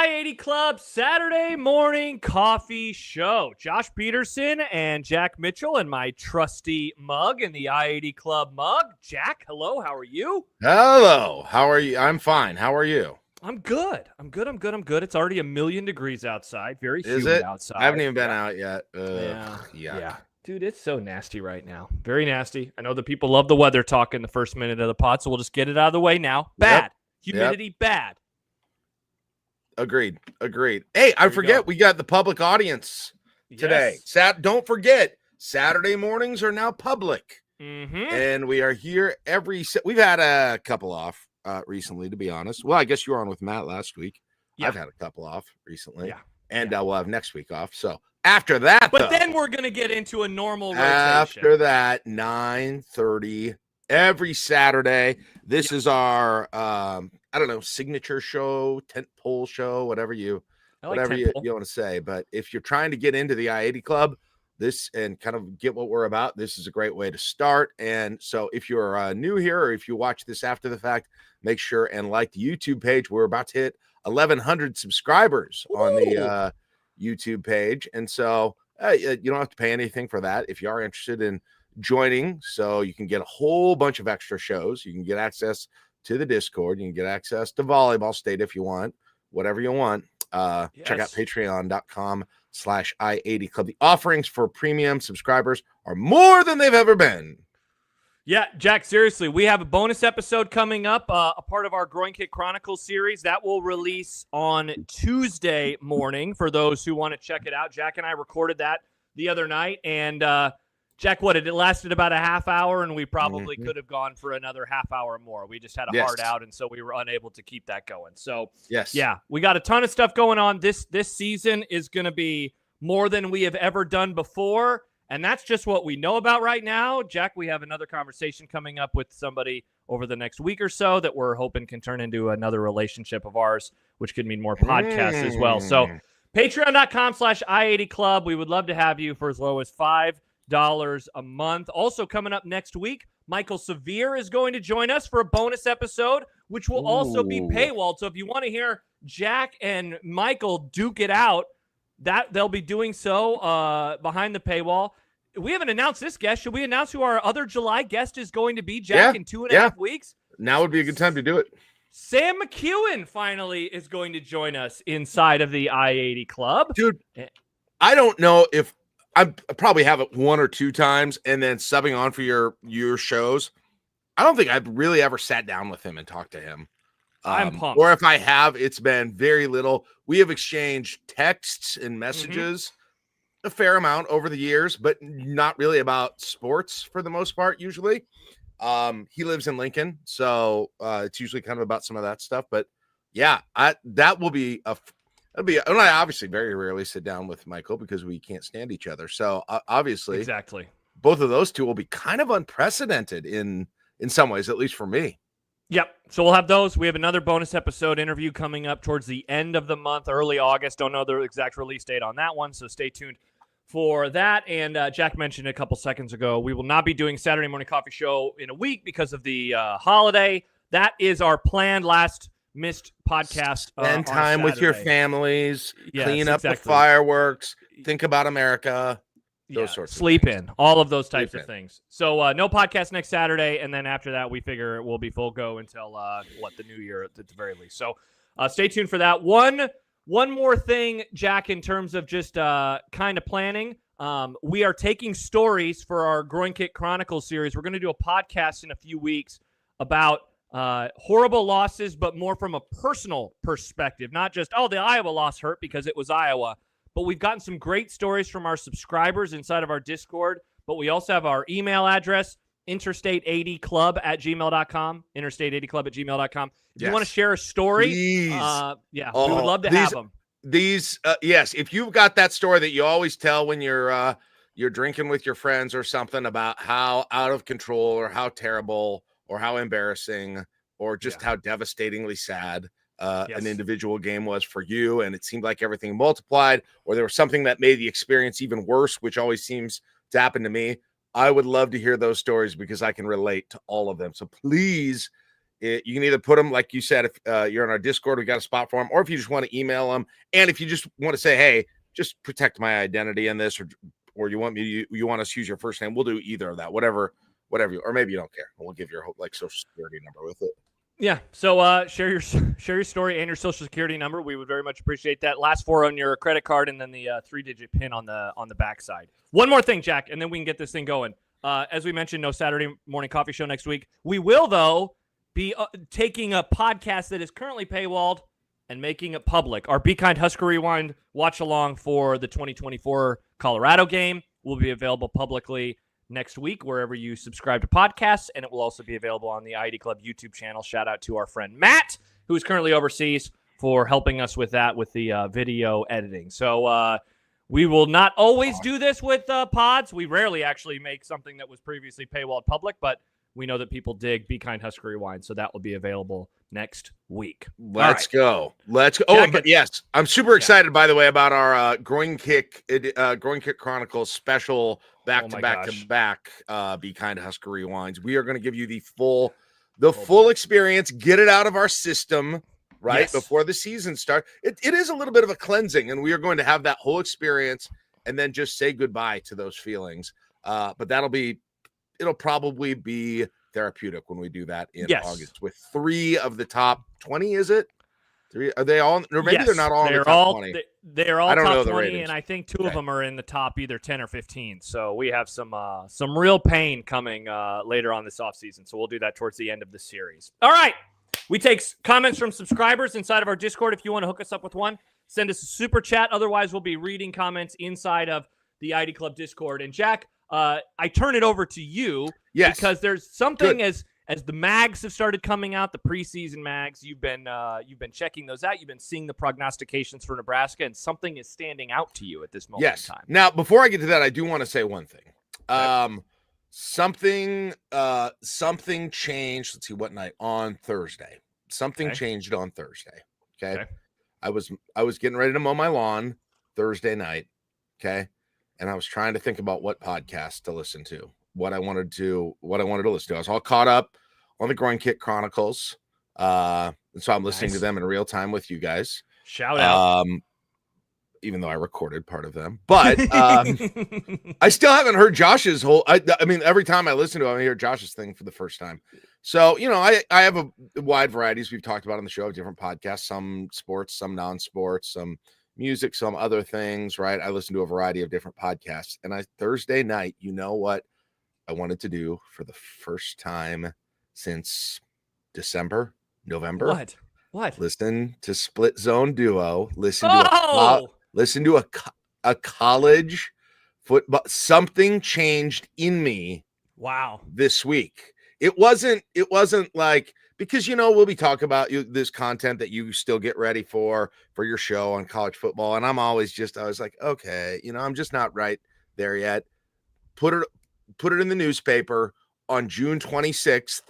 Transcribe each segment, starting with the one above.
I-80 Club Saturday morning coffee show. Josh Peterson and Jack Mitchell and my trusty mug in the I-80 Club mug. Jack, hello. How are you? Hello. How are you? I'm fine. How are you? I'm good. I'm good. It's already 1,000,000 degrees outside. Very Is humid it? outside. I haven't even been out yet. Yeah. Dude, it's so nasty right now. Very nasty. I know that people love the weather talk in the first minute of the pod, so we'll just get it out of the way now. Bad. Humidity, bad. Agreed. Hey, I forget we got the public audience today. Don't forget, Saturday mornings are now public. And we are here we've had a couple off recently, to be honest. Well, I guess you were on with Matt last week. Yeah. I've had a couple off recently. Yeah. And we'll have next week off. So after that, then we're going to get into a normal rotation. After that, 9:30 every Saturday. This is our signature show, tentpole show, whatever you want to say. But if you're trying to get into the I-80 Club, and kind of get what we're about, this is a great way to start. And so if you're new here, or if you watch this after the fact, make sure and like the YouTube page. We're about to hit 1,100 subscribers on the YouTube page. And so you don't have to pay anything for that if you are interested in joining. So you can get a whole bunch of extra shows. You can get access to the Discord. You can get access to Volleyball State if you want, whatever you want. Check out patreon.com/I-80 Club. The offerings for premium subscribers are more than they've ever been. Yeah, Jack, seriously, we have a bonus episode coming up, a part of our Groin Kick Chronicles series that will release on Tuesday morning for those who want to check it out. Jack and I recorded that the other night, and Jack, it lasted about a half hour, and we probably could have gone for another half hour more. We just had a hard out, and so we were unable to keep that going. So, we got a ton of stuff going on. This season is going to be more than we have ever done before, and that's just what we know about right now. Jack, we have another conversation coming up with somebody over the next week or so that we're hoping can turn into another relationship of ours, which could mean more podcasts as well. So, patreon.com/I-80 Club. We would love to have you for as low as $5 a month. Also coming up next week, Michael Severe is going to join us for a bonus episode, which will also be paywalled. So if you want to hear Jack and Michael duke it out, that they'll be doing so behind the paywall. We haven't announced this guest. Should we announce who our other July guest is going to be, Jack, in 2.5 weeks? Now would be a good time to do it. Sam McEwen finally is going to join us inside of the I-80 Club. Dude, I don't know if I probably have it one or two times and then subbing on for your shows. I don't think I've really ever sat down with him and talked to him. I'm pumped. Or if I have, it's been very little. We have exchanged texts and messages a fair amount over the years, but not really about sports for the most part, usually. He lives in Lincoln, so it's usually kind of about some of that stuff. But yeah, that will be I obviously very rarely sit down with Michael because we can't stand each other. So obviously, both of those two will be kind of unprecedented in some ways, at least for me. Yep. So we'll have those. We have another bonus episode interview coming up towards the end of the month, early August. Don't know the exact release date on that one, so stay tuned for that. And Jack mentioned a couple seconds ago, we will not be doing Saturday morning coffee show in a week because of the holiday. That is our planned last missed podcast. Spend time with your families, clean up the fireworks, think about America, those sorts of sleep in, all of those types of things. So no podcast next Saturday, and then after that, we figure it will be full go until the new year at the very least. So stay tuned for that. One more thing, Jack, in terms of just kind of planning. We are taking stories for our Groin Kick Chronicles series. We're going to do a podcast in a few weeks about horrible losses, but more from a personal perspective, not just, the Iowa loss hurt because it was Iowa, but we've gotten some great stories from our subscribers inside of our Discord, but we also have our email address, interstate80club@gmail.com, interstate80club@gmail.com. If you want to share a story, we would love to have them. Yes, if you've got that story that you always tell when you're drinking with your friends or something about how out of control or how terrible or how embarrassing or just how devastatingly sad an individual game was for you, and it seemed like everything multiplied, or there was something that made the experience even worse, which always seems to happen to me. I would love to hear those stories because I can relate to all of them. So please You can either put them, like you said, if you're on our Discord, we got a spot for them, or if you just want to email them, and if you just want to say, hey, just protect my identity in this, or you want me to, you want us to use your first name, we'll do either of that, whatever you, or maybe you don't care. We'll give your like social security number with it. Yeah. So share your story and your social security number. We would very much appreciate that. Last 4 on your credit card, and then the 3-digit pin on the backside. One more thing, Jack, and then we can get this thing going. As we mentioned, no Saturday morning coffee show next week. We will, though, be taking a podcast that is currently paywalled and making it public. Our Be Kind Husker Rewind watch along for the 2024 Colorado game will be available publicly next week wherever you subscribe to podcasts, and it will also be available on the ID Club YouTube channel. Shout out to our friend Matt, who is currently overseas, for helping us with that, with the video editing. So we will not always do this with pods. We rarely actually make something that was previously paywalled public, but we know that people dig Be Kind Husker Rewind, so that will be available next week. Let's go. Oh, but yes, I'm super excited, by the way, about our Groin Kick Chronicles special back-to-back Be Kind Husker Rewinds. We are going to give you the full experience, get it out of our system, right, before the season starts. It is a little bit of a cleansing, and we are going to have that whole experience and then just say goodbye to those feelings. But it'll probably be therapeutic when we do that in August with 3 of the top 20. Is it 3? Are they all? Or maybe they're not all in the top 20. They're all top 20, and I think 2 of them are in the top either 10 or 15. So we have some real pain coming later on this offseason. So we'll do that towards the end of the series. All right. We take comments from subscribers inside of our Discord. If you want to hook us up with one, send us a super chat. Otherwise, we'll be reading comments inside of the ID Club Discord. And Jack, I turn it over to you because there's something as the mags have started coming out, the preseason mags. You've been checking those out. You've been seeing the prognostications for Nebraska, and something is standing out to you at this moment in time. Now, before I get to that, I do want to say one thing. Okay. Something changed. Let's see, what night? On Thursday. Something changed on Thursday. Okay. I was getting ready to mow my lawn Thursday night. Okay. And I was trying to think about what podcast to listen to, what I wanted to listen to. I was all caught up on the Groin Kick Chronicles. And so I'm listening to them in real time with you guys. Shout out. Even though I recorded part of them, but I still haven't heard Josh's whole. I mean, every time I listen to him, I hear Josh's thing for the first time. So, I have a wide variety, as we've talked about on the show, different podcasts, some sports, some non-sports, some music, some other things, right? I listen to a variety of different podcasts. And Thursday night, you know what I wanted to do for the first time since November? What? Listen to Split Zone Duo. Listen to a college football. Something changed in me. Wow. This week. It wasn't like, because, we'll be talking about this content that you still get ready for your show on college football. And I was like, okay, I'm just not right there yet. Put it in the newspaper on June 26th,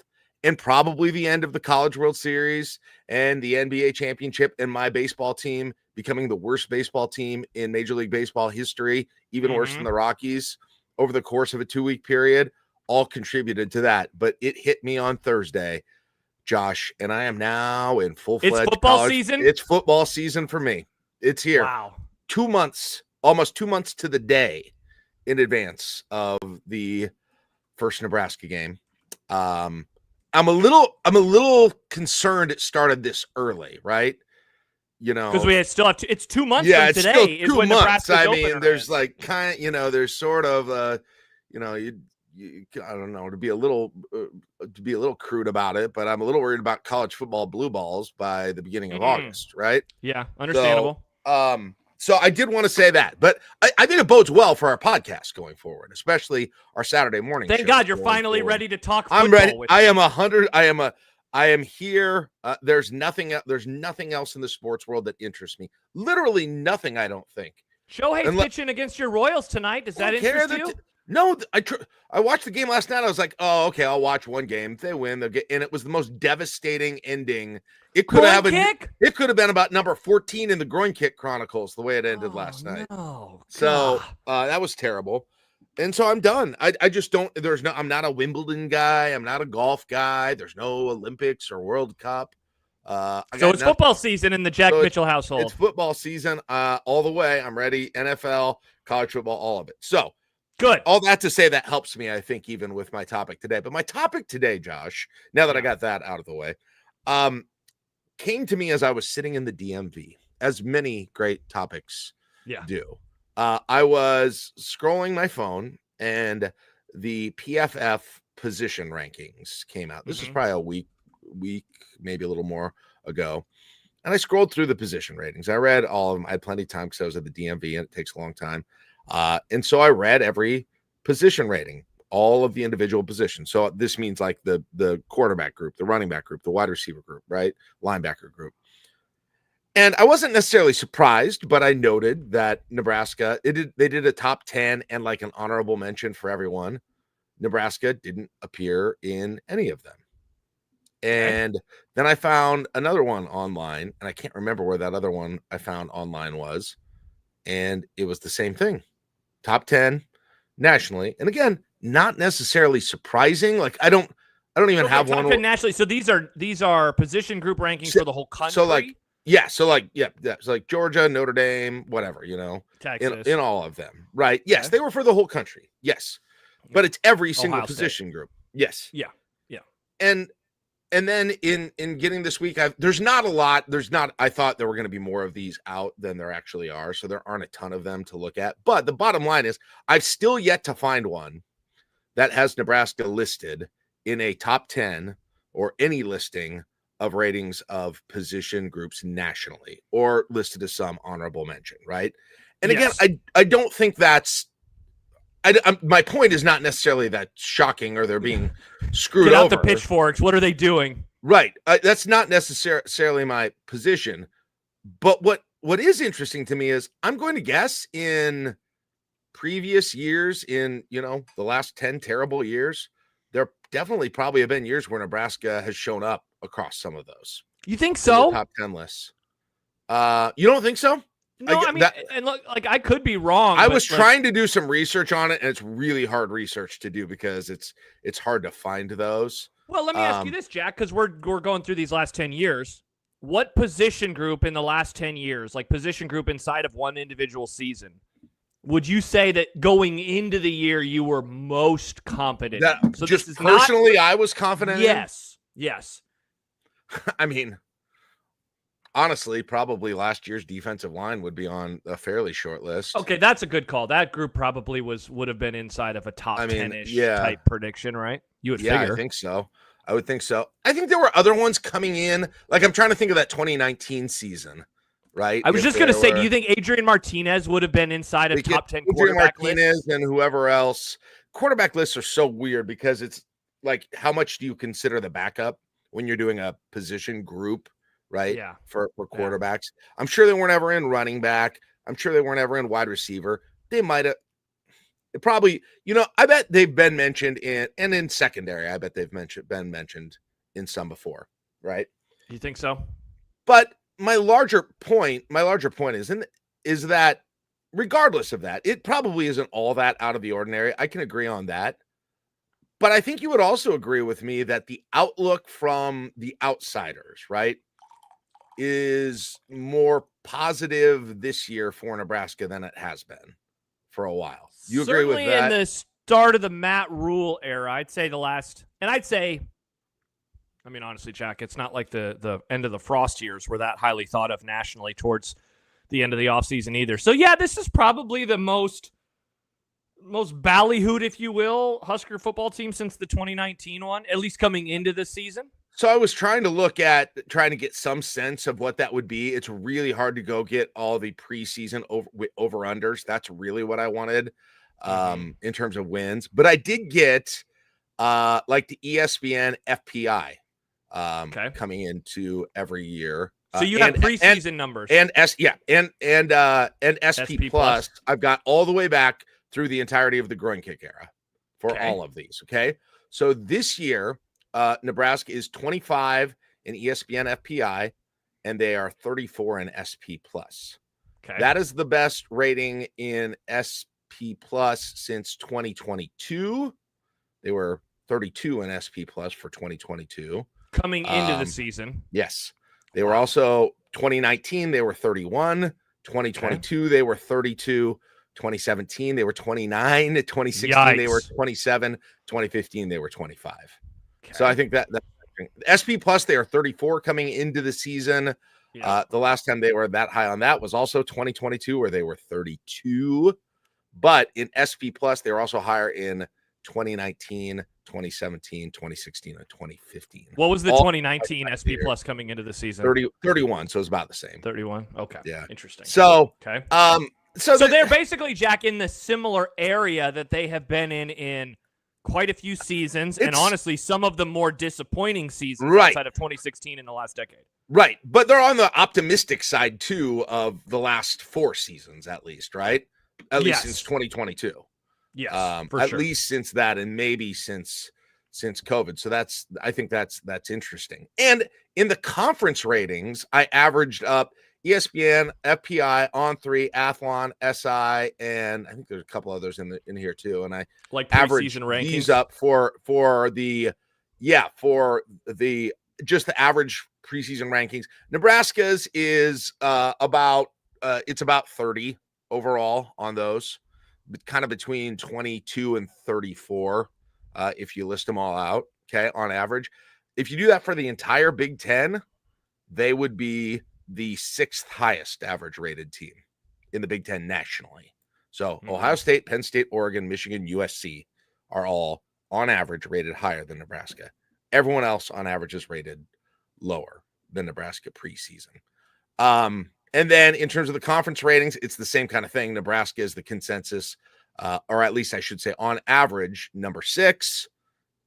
and probably the end of the College World Series and the NBA championship, and my baseball team becoming the worst baseball team in Major League Baseball history, even worse than the Rockies over the course of a 2-week period, all contributed to that. But it hit me on Thursday, Josh, and I am now in full-fledged It's football season? It's football season for me. It's here. Wow. 2 months, almost 2 months to the day in advance of the first Nebraska game. I'm a little concerned it started this early, right? Because we still have it's 2 months from today. Still 2 is when months. Nebraska's I mean, there's open, like there's sort of I don't know, to be a little crude about it, but I'm a little worried about college football blue balls by the beginning of August, right? Yeah, understandable. So I did want to say that, but I think it bodes well for our podcast going forward, especially our Saturday morning. Thank God you're finally ready to talk football. I'm ready. I am here. There's nothing else in the sports world that interests me. Literally nothing, I don't think. Shohei's pitching against your Royals tonight. Does that interest you? No, I watched the game last night. I was like, oh, okay, I'll watch one game. If they win, they'll get. And it was the most devastating ending. It could have been about number 14 in the Groin Kick Chronicles, the way it ended last night. No. So that was terrible. And so I'm done. I just don't, I'm not a Wimbledon guy. I'm not a golf guy. There's no Olympics or World Cup. So it's football season in the Jack Mitchell household. It's football season all the way. I'm ready. NFL, college football, all of it. So good. All that to say, that helps me, I think, even with my topic today. But my topic today, Josh, now that I got that out of the way, came to me as I was sitting in the DMV, as many great topics do. I was scrolling my phone, and the PFF position rankings came out. This was probably a week, maybe a little more ago. And I scrolled through the position ratings. I read all of them. I had plenty of time because I was at the DMV, and it takes a long time. And so I read every position rating, all of the individual positions. So this means like the quarterback group, the running back group, the wide receiver group, right? Linebacker group. And I wasn't necessarily surprised, but I noted that Nebraska, they did a top 10 and like an honorable mention for everyone. Nebraska didn't appear in any of them. And then I found another one online, and I can't remember where that other one I found online was. And it was the same thing. Top 10 nationally. And again, not necessarily surprising. Like I don't even have one. Top 10 nationally. So these are position group rankings for the whole country. So like Georgia, Notre Dame, whatever, Texas. In all of them, right? Yes, they were for the whole country. Yes, but it's every single Ohio position State. Group. Yes. Yeah. And then in getting this week, there's not a lot. I thought there were going to be more of these out than there actually are. So there aren't a ton of them to look at. But the bottom line is I've still yet to find one that has Nebraska listed in a top 10 or any listing of ratings of position groups nationally, or listed as some honorable mention, right? And again, I don't think that's my point is not necessarily that shocking or they're being screwed over. Get out the pitchforks. What are they doing? Right. That's not necessarily my position. But what is interesting to me is I'm going to guess in previous years, in the last 10 terrible years, there definitely probably have been years where Nebraska has shown up across some of those. You think so? Top 10 lists. You don't think so? No, and look, like I could be wrong. I was trying to do some research on it, and it's really hard research to do because it's hard to find those. Well, let me ask you this, Jack, because we're going through these last 10 years. What position group in the last 10 years, like position group inside of one individual season, would you say that going into the year you were most confident? So just personally, I was confident. Yes. I mean, honestly, probably last year's defensive line would be on a fairly short list. Okay, that's a good call. That group probably would have been inside of a top 10-ish type prediction, right? You would figure. I think so. I would think so. I think there were other ones coming in. Like I'm trying to think of that 2019 season, right? I was just going to say, do you think Adrian Martinez would have been inside of top 10 quarterback lists? And whoever else. Quarterback lists are so weird because it's like, how much do you consider the backup when you're doing a position group, right? Yeah. For quarterbacks. I'm sure they weren't ever in running back. I'm sure they weren't ever in wide receiver. They might have. It probably, I bet they've been mentioned in secondary. I bet they've been mentioned in some before, right? You think so? But my larger point is that regardless of that, it probably isn't all that out of the ordinary. I can agree on that. But I think you would also agree with me that the outlook from the outsiders, right, is more positive this year for Nebraska than it has been for a while. You agree with that? Certainly in the start of the Matt Rule era, I'd say honestly, Jack, it's not like the end of the Frost years were that highly thought of nationally towards the end of the offseason either. So, yeah, this is probably the most ballyhooed, if you will, Husker football team since the 2019 one, at least coming into the season. So I was trying to get some sense of what that would be. It's really hard to go get all the preseason over-unders. That's really what I wanted in terms of wins. But I did get like the ESPN FPI coming into every year. So you have preseason numbers. And SP Plus. I've got all the way back through the entirety of the groin kick era for all of these. Okay. So this year, Nebraska is 25 in ESPN FPI, and they are 34 in SP Plus. Okay. That is the best rating in SP Plus since 2022. They were 32 in SP Plus for 2022. Coming into the season. Yes. They were also 2019, they were 31. 2022, they were 32. 2017, they were 29. 2016, they were 27. 2015, they were 25. Okay. So I think that SP Plus, they are 34 coming into the season. Yeah. The last time they were that high on that was also 2022, where they were 32. But in SP Plus, they were also higher in 2019, 2017, 2016, and 2015. What was the 2019 SP Plus coming into the season? 31. So it's about the same. 31. Okay. Yeah. Interesting. So, okay. So they're basically, Jack, in the similar area that they have been in quite a few seasons, and honestly, some of the more disappointing seasons outside of 2016 in the last decade. Right. But they're on the optimistic side, too, of the last 4 seasons, at least, right? At least since 2022. Yes, at least since that, and maybe since COVID. So I think that's interesting. And in the conference ratings, I averaged up ESPN, FPI, On3, Athlon, SI, and I think there's a couple others in here too. And I averaged these up for the just the average preseason rankings. Nebraska's is about 30 overall on those, kind of between 22 and 34 if you list them all out, okay, on average. If you do that for the entire Big Ten, they would be the 6th highest average rated team in the Big Ten nationally. So Ohio State, Penn State, Oregon, Michigan, USC are all on average rated higher than Nebraska. Everyone else on average is rated lower than Nebraska preseason. And then in terms of the conference ratings, it's the same kind of thing. Nebraska is the consensus, or at least I should say on average, number 6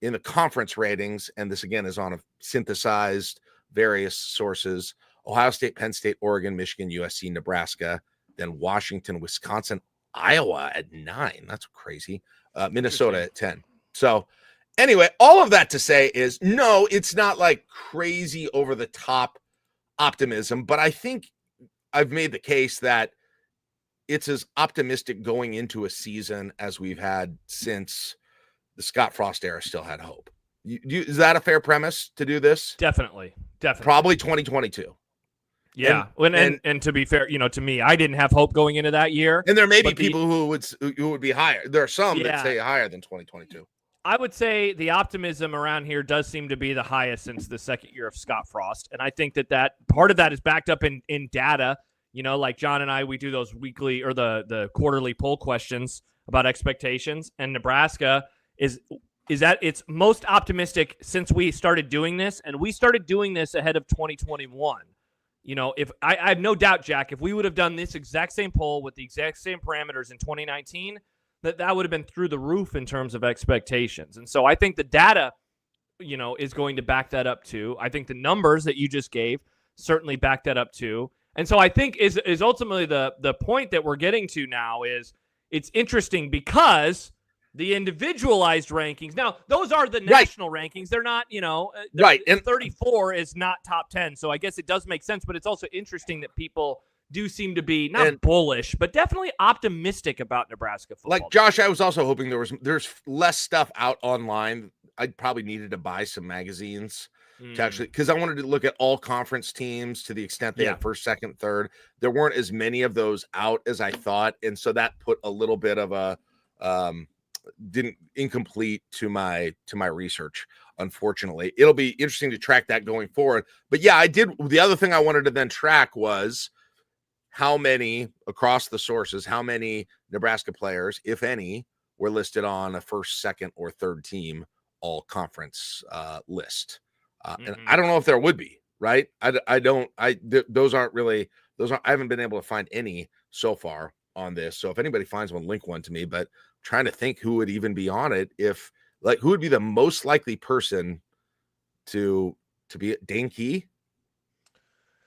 in the conference ratings. And this again is on a synthesized various sources. Ohio State, Penn State, Oregon, Michigan, USC, Nebraska, then Washington, Wisconsin, Iowa at 9. That's crazy. Minnesota at 10. So anyway, all of that to say is no, it's not like crazy over the top optimism, but I think I've made the case that it's as optimistic going into a season as we've had since the Scott Frost era still had hope. Is that a fair premise to do this? Definitely. Probably 2022. Yeah, and to be fair, to me, I didn't have hope going into that year. And there may be people who would be higher. There are some that say higher than 2022. I would say the optimism around here does seem to be the highest since the second year of Scott Frost, and I think that part of that is backed up in data. Like John and I, we do those weekly or the quarterly poll questions about expectations, and Nebraska is at its most optimistic since we started doing this, and we started doing this ahead of 2021. If I have no doubt, Jack, if we would have done this exact same poll with the exact same parameters in 2019, that would have been through the roof in terms of expectations. And so I think the data, is going to back that up too. I think the numbers that you just gave certainly back that up too. And so I think is ultimately the point that we're getting to now is it's interesting because the individualized rankings. Now, those are the national rankings. They're not, right. And 34 is not top 10. So I guess it does make sense, but it's also interesting that people do seem to be not bullish, but definitely optimistic about Nebraska football. Like Josh, I was also hoping there's less stuff out online. I probably needed to buy some magazines to actually, because I wanted to look at all conference teams to the extent they had first, second, third. There weren't as many of those out as I thought. And so that put a little bit of a, incomplete to my research, unfortunately. It'll be interesting to track that going forward. But yeah, I did. The other thing I wanted to then track was how many across the sources, how many Nebraska players, if any, were listed on a first, second, or third team all conference list. And I don't know if there would be, right? I haven't been able to find any so far on this. So if anybody finds one, link one to me, but trying to think who would even be on it, who would be the most likely person to be Dane Key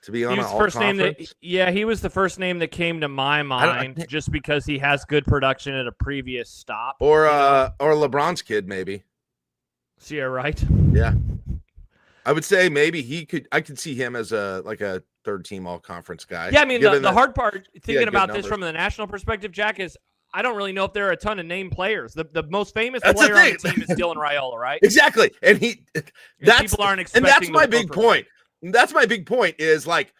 to be on an all conference. He was the first name that came to my mind just because he has good production at a previous stop. Or LeBron's kid, maybe. So yeah, right. Yeah. I would say maybe I could see him as a third team all conference guy. Yeah, I mean the hard part thinking about this from the national perspective, Jack, is I don't really know if there are a ton of named players. The most famous player on the team is Dylan Raiola, right? Exactly. And people aren't expecting. And that's my big point. That's my big point is like,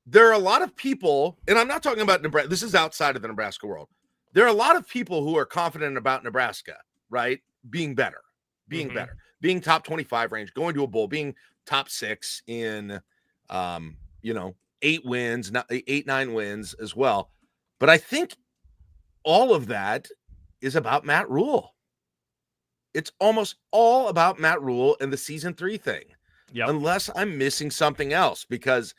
there are a lot of people, and I'm not talking about Nebraska. This is outside of the Nebraska world. There are a lot of people who are confident about Nebraska, right? Being better, being top 25 range, going to a bowl, being top 6 in, 8 wins, 9 wins as well. But I think all of that is about Matt Rule. It's almost all about Matt Rule and the season 3 thing, unless I'm missing something else, because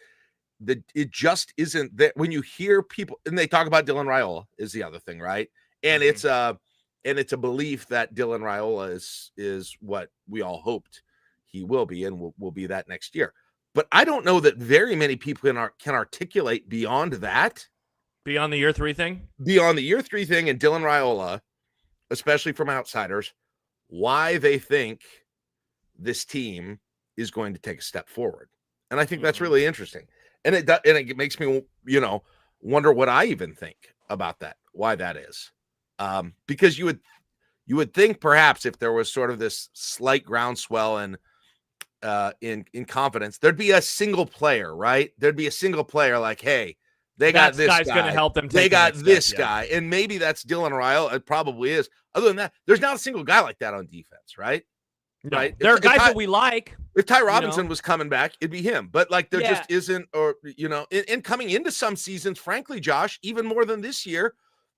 it just isn't that. When you hear people and they talk about Dylan Raiola is the other thing, right? And it's a belief that Dylan Raiola is what we all hoped he will be, and will be that next year. But I don't know that very many people can articulate beyond that. Beyond the year 3 thing? Beyond the year 3 thing and Dylan Raiola, especially from outsiders, why they think this team is going to take a step forward. And I think that's really interesting. And it makes me, wonder what I even think about that, why that is. Because you would think perhaps if there was sort of this slight groundswell in confidence, there'd be a single player, right? There'd be a single player like, hey, they got this guy's going to help them. They got this guy, and maybe that's Dylan Raiola. It probably is. Other than that, there's not a single guy like that on defense, right? No. Right? There are guys that we like. If Ty Robinson was coming back, it'd be him. But like, there just isn't, or in coming into some seasons, frankly, Josh, even more than this year,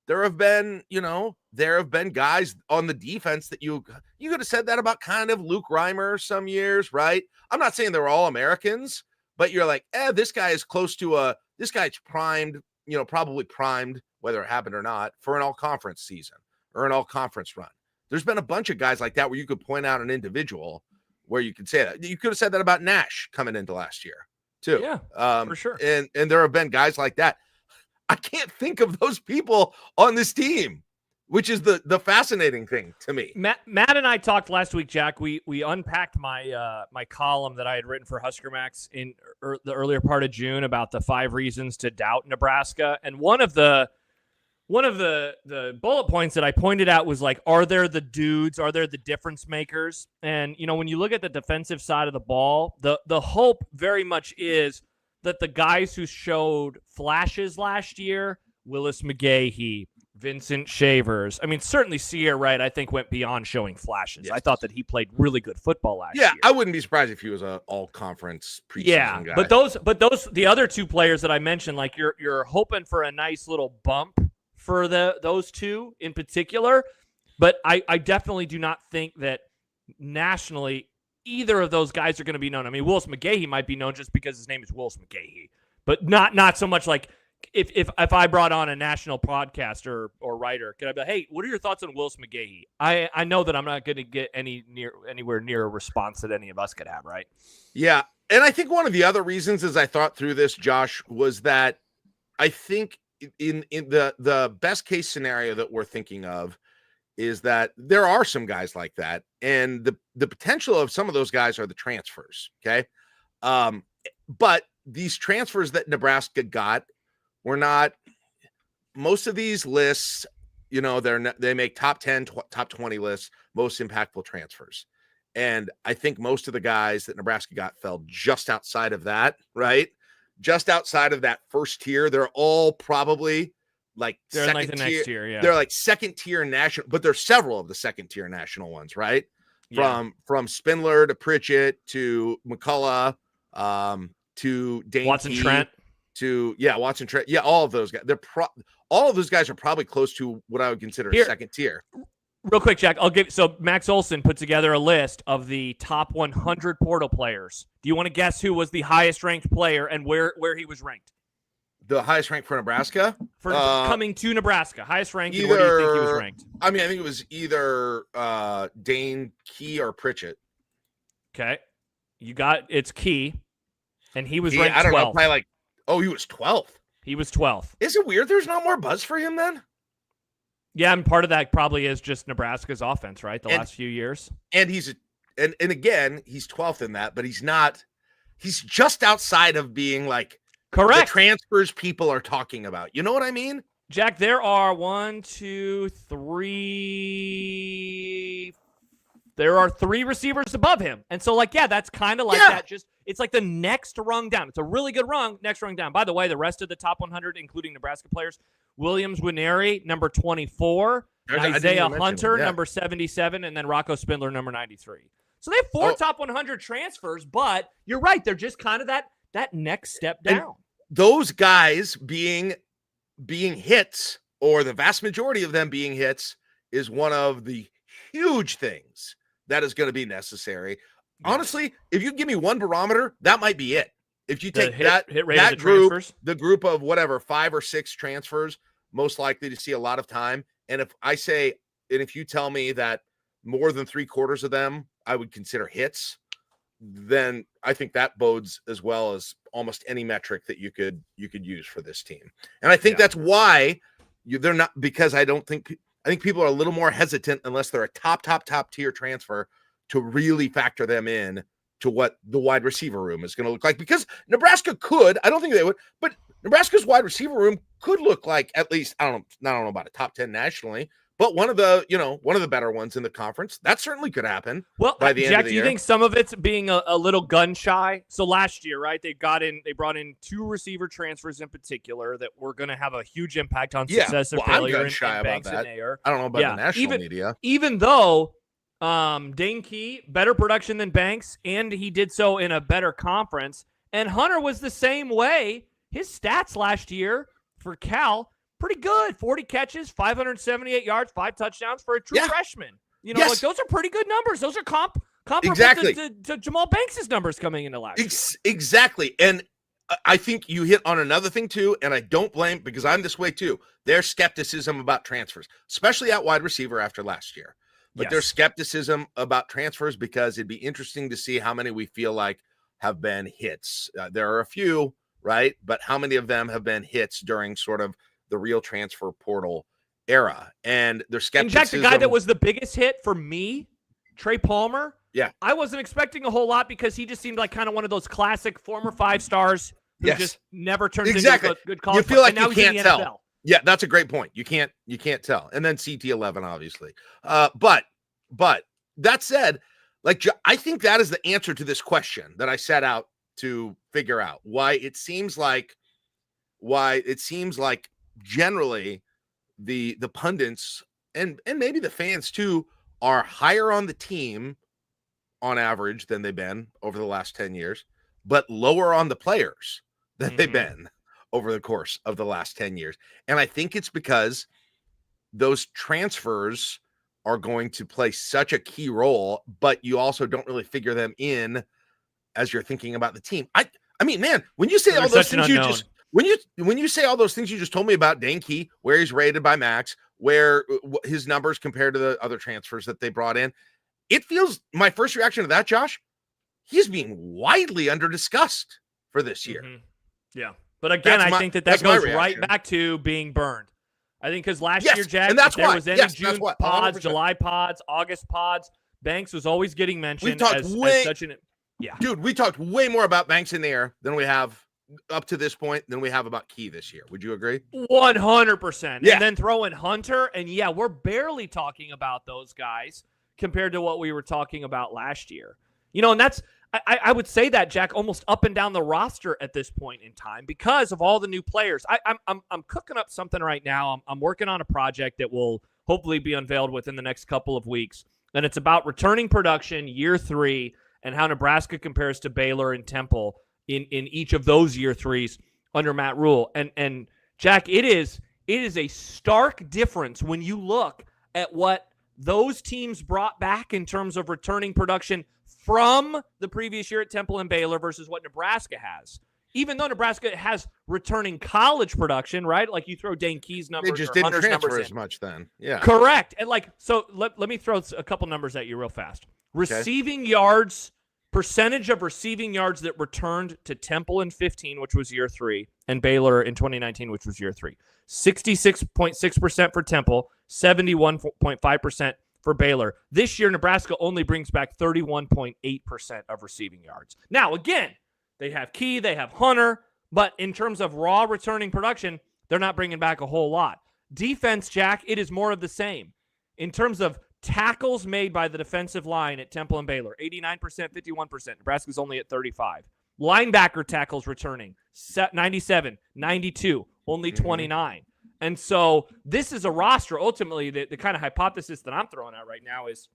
there have been guys on the defense that you could have said that about kind of Luke Reimer some years, right? I'm not saying they were all Americans, but you're like, this guy is close to this guy's primed, probably primed, whether it happened or not, for an all-conference season or an all-conference run. There's been a bunch of guys like that where you could point out an individual where you could say that. You could have said that about Nash coming into last year too. Yeah, for sure. And there have been guys like that. I can't think of those people on this team, which is the fascinating thing to me. Matt and I talked last week, Jack. We unpacked my my column that I had written for Husker Max in the earlier part of June about the 5 reasons to doubt Nebraska. And one of the bullet points that I pointed out was like, are there the dudes? Are there the difference makers? And, when you look at the defensive side of the ball, the hope very much is that the guys who showed flashes last year, Willis McGahee, Vincent Shavers. I mean, certainly Sierra Wright, I think, went beyond showing flashes. Yes. I thought that he played really good football last year. Yeah, I wouldn't be surprised if he was an all-conference preseason guy. But those the other 2 players that I mentioned, like you're hoping for a nice little bump for those 2 in particular. But I definitely do not think that nationally either of those guys are going to be known. I mean, Willis McGahee might be known just because his name is Willis McGahee, but not so much like if I brought on a national podcaster or writer, could I be like, hey, what are your thoughts on Willis McGahee? I know that I'm not going to get anywhere near a response that any of us could have, right? Yeah, and I think one of the other reasons, as I thought through this, Josh, was that I think in the best case scenario that we're thinking of is that there are some guys like that, and the potential of some of those guys are the transfers. Okay, but these transfers that Nebraska got were not. Most of these lists, they make top 10, top 20 lists, most impactful transfers, and I think most of the guys that Nebraska got fell just outside of that, right? Just outside of that first tier. They're all probably like they're in like the next tier, yeah. They're like second tier national, but there's several of the second tier national ones, right? Yeah. From Spindler to Pritchett to McCullough, to Dane Watson Trent, to Watson Trent. Yeah, all of those guys. All of those guys are probably close to what I would consider second tier. Real quick, Jack, so Max Olson put together a list of the top 100 portal players. Do you want to guess who was the highest ranked player and where he was ranked? The highest ranked for Nebraska? For coming to Nebraska. Highest ranked, where do you think he was ranked? I mean, I think it was either Dane Key or Pritchett. Okay. It's Key, and he was ranked 12th. I don't know, probably like, he was 12th. He was 12th. Is it weird there's not more buzz for him then? Yeah, and part of that probably is just Nebraska's offense, right? Last few years. And and again, he's 12th in that, but he's just outside of being like correct. The transfers people are talking about. You know what I mean? Jack, there are 1, 2, 3. There are 3 receivers above him. And so, that's kind of like that. It's like the next rung down. It's a really good next rung down. By the way, the rest of the top 100, including Nebraska players, Williams Winery, number 24, Isaiah Hunter, number 77, and then Rocco Spindler, number 93. So they have 4 top 100 transfers, but you're right. They're just kind of that next step down. And those guys being hits, or the vast majority of them being hits, is one of the huge things that is going to be necessary. Honestly, if you give me one barometer, that might be it. If you take that group, the group of whatever 5 or 6 transfers, most likely to see a lot of time. And if you tell me that more than 3/4 of them I would consider hits, then I think that bodes as well as almost any metric that you could use for this team. And I think that's why they're not, because I think people are a little more hesitant unless they're a top tier transfer to really factor them in to what the wide receiver room is going to look like. Because Nebraska could, I don't think they would, but Nebraska's wide receiver room could look like, at least, I don't know about a top 10 nationally, but one of the better ones in the conference. That certainly could happen. Well, by the end of the year. Do you think some of it's being a little gun shy? So last year, right, they brought in 2 receiver transfers in particular that were going to have a huge impact on success or failure. I'm gun shy about that. I don't know about the national media. Even though Dane Key, better production than Banks, and he did so in a better conference. And Hunter was the same way. His stats last year for Cal, pretty good. 40 catches, 578 yards, 5 touchdowns for a true freshman. Those are pretty good numbers. Those are comparable to Jamal Banks' numbers coming into last year. Exactly. And I think you hit on another thing too, and I don't blame, because I'm this way too. There's skepticism about transfers, especially at wide receiver after last year. But there's skepticism about transfers because it'd be interesting to see how many we feel like have been hits. There are a few, right? But how many of them have been hits during sort of the real transfer portal era? And there's skepticism. In fact, the guy that was the biggest hit for me, Trey Palmer. Yeah. I wasn't expecting a whole lot because he just seemed like kind of one of those classic former 5 stars who just never turns into a good college player. You feel like you can't tell. NFL. Yeah, that's a great point. You can't tell. And then CT11, obviously. But that said, I think that is the answer to this question that I set out to figure out. Why it seems like generally the pundits and maybe the fans too are higher on the team on average than they've been over the last 10 years, but lower on the players than they've been over the course of the last 10 years. And I think it's because those transfers are going to play such a key role, but you also don't really figure them in as you're thinking about the team. I mean, man, when you say all those things when you say all those things you just told me about Dane Key, where he's rated by Max, where his numbers compared to the other transfers that they brought in, it feels, my first reaction to that, Josh, he's being widely under-discussed for this year. Yeah. But again, I think that goes right back to being burned. I think because last year, Jack, and that's there why. was any June 100%. pods, July pods, August pods, Banks was always getting mentioned as such an Dude, we talked way more about Banks in the air than we have up to this point than we have about Key this year. Would you agree? 100%. Yeah. And then throw in Hunter, and we're barely talking about those guys compared to what we were talking about last year. And that's I would say that, Jack, almost up and down the roster at this point in time because of all the new players. I'm cooking up something right now. I'm working on a project that will hopefully be unveiled within the next couple of weeks, and it's about returning production year 3 and how Nebraska compares to Baylor and Temple in each of those year 3s under Matt Rule. And Jack, it is a stark difference when you look at what those teams brought back in terms of returning production from the previous year at Temple and Baylor versus what Nebraska has. Even though Nebraska has returning college production, right? Like you throw Dane Key's numbers, they just didn't transfer as much then. Yeah, correct. And so let me throw a couple numbers at you real fast. Receiving yards, percentage of receiving yards that returned to Temple in 15, which was year 3, and Baylor in 2019, which was year 3. 66.6% for Temple, 71.5% for Baylor. This year, Nebraska only brings back 31.8% of receiving yards. Now, again, they have Key, they have Hunter, but in terms of raw returning production, they're not bringing back a whole lot. Defense, Jack, it is more of the same. In terms of tackles made by the defensive line at Temple and Baylor, 89%, 51%. Nebraska's only at 35. Linebacker tackles returning, 97, 92, only 29. And so this is a roster. Ultimately, the kind of hypothesis that I'm throwing out right now is,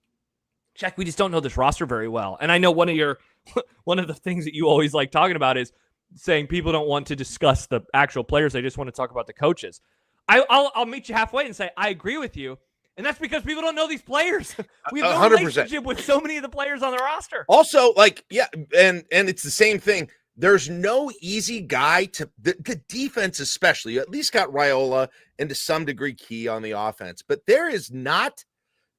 Jack, we just don't know this roster very well. And I know one of the things that you always like talking about is saying people don't want to discuss the actual players. They just want to talk about the coaches. I'll meet you halfway and say, I agree with you. And that's because people don't know these players. We have no 100%. relationship with so many of the players on the roster. Also, and it's the same thing. There's no easy guy to the defense, especially. You at least got Raiola and to some degree Key on the offense. But there is not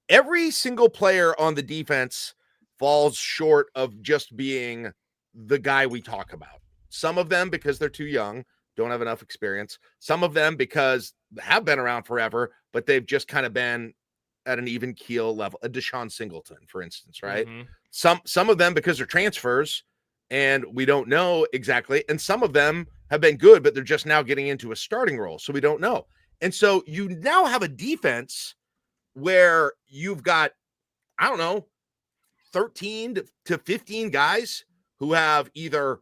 every single player on the defense falls short of just being the guy we talk about. Some of them because they're too young, don't have enough experience. Some of them because they have been around forever, but they've just kind of been at an even keel level. A Deshaun Singleton, for instance, right? Some of them because they're transfers and we don't know exactly. And some of them have been good, but they're just now getting into a starting role. So we don't know. And so you now have a defense where you've got, 13 to 15 guys who have either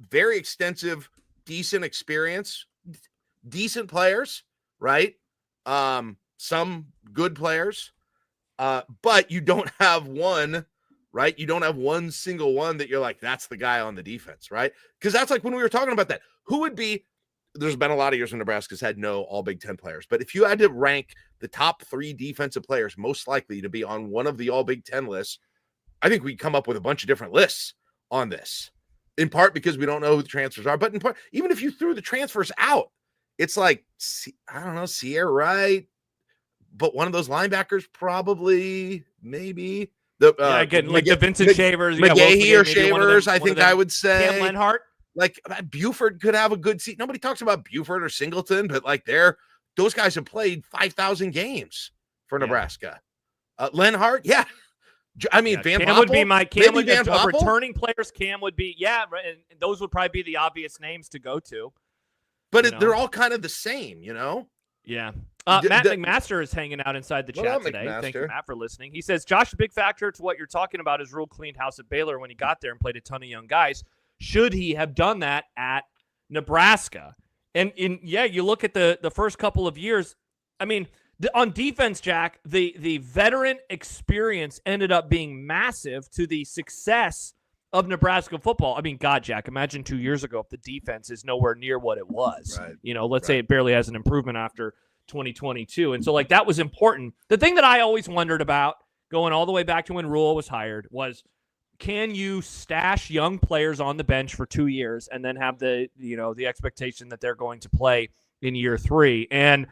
very extensive, decent experience, decent players, right? Some good players, but you don't have one, right? You don't have one single one that you're like, that's the guy on the defense, right? Because that's like when we were talking about that. Who would be, there's been a lot of years when Nebraska's had no all Big Ten players, but if you had to rank the top 3 defensive players most likely to be on one of the all Big Ten lists, I think we'd come up with a bunch of different lists on this, in part because we don't know who the transfers are, but in part, even if you threw the transfers out, it's like, Sierra Wright, but one of those linebackers probably, maybe. The Vincent Shavers. McGahee or Shavers, I think I would say. Cam Lenhart. Like, Buford could have a good seat. Nobody talks about Buford or Singleton, but like those guys have played 5,000 games for Nebraska. Lenhart, yeah. I mean, Van Cam Poppel, would be my Cam would, Van Poppel? Returning players. Cam would be and those would probably be the obvious names to go to. But they're all kind of the same, Yeah. Matt McMaster is hanging out inside the chat today. McMaster? Thank you, Matt, for listening. He says, Josh, a big factor to what you're talking about is Rule cleaned house at Baylor when he got there and played a ton of young guys. Should he have done that at Nebraska? And you look at the first couple of years. I mean, on defense, Jack, the veteran experience ended up being massive to the success of Nebraska football. I mean, God, Jack, imagine 2 years ago if the defense is nowhere near what it was. Right. Let's say it barely has an improvement after 2022. And so, that was important. The thing that I always wondered about, going all the way back to when Rule was hired, was can you stash young players on the bench for 2 years and then have the expectation that they're going to play in year 3? And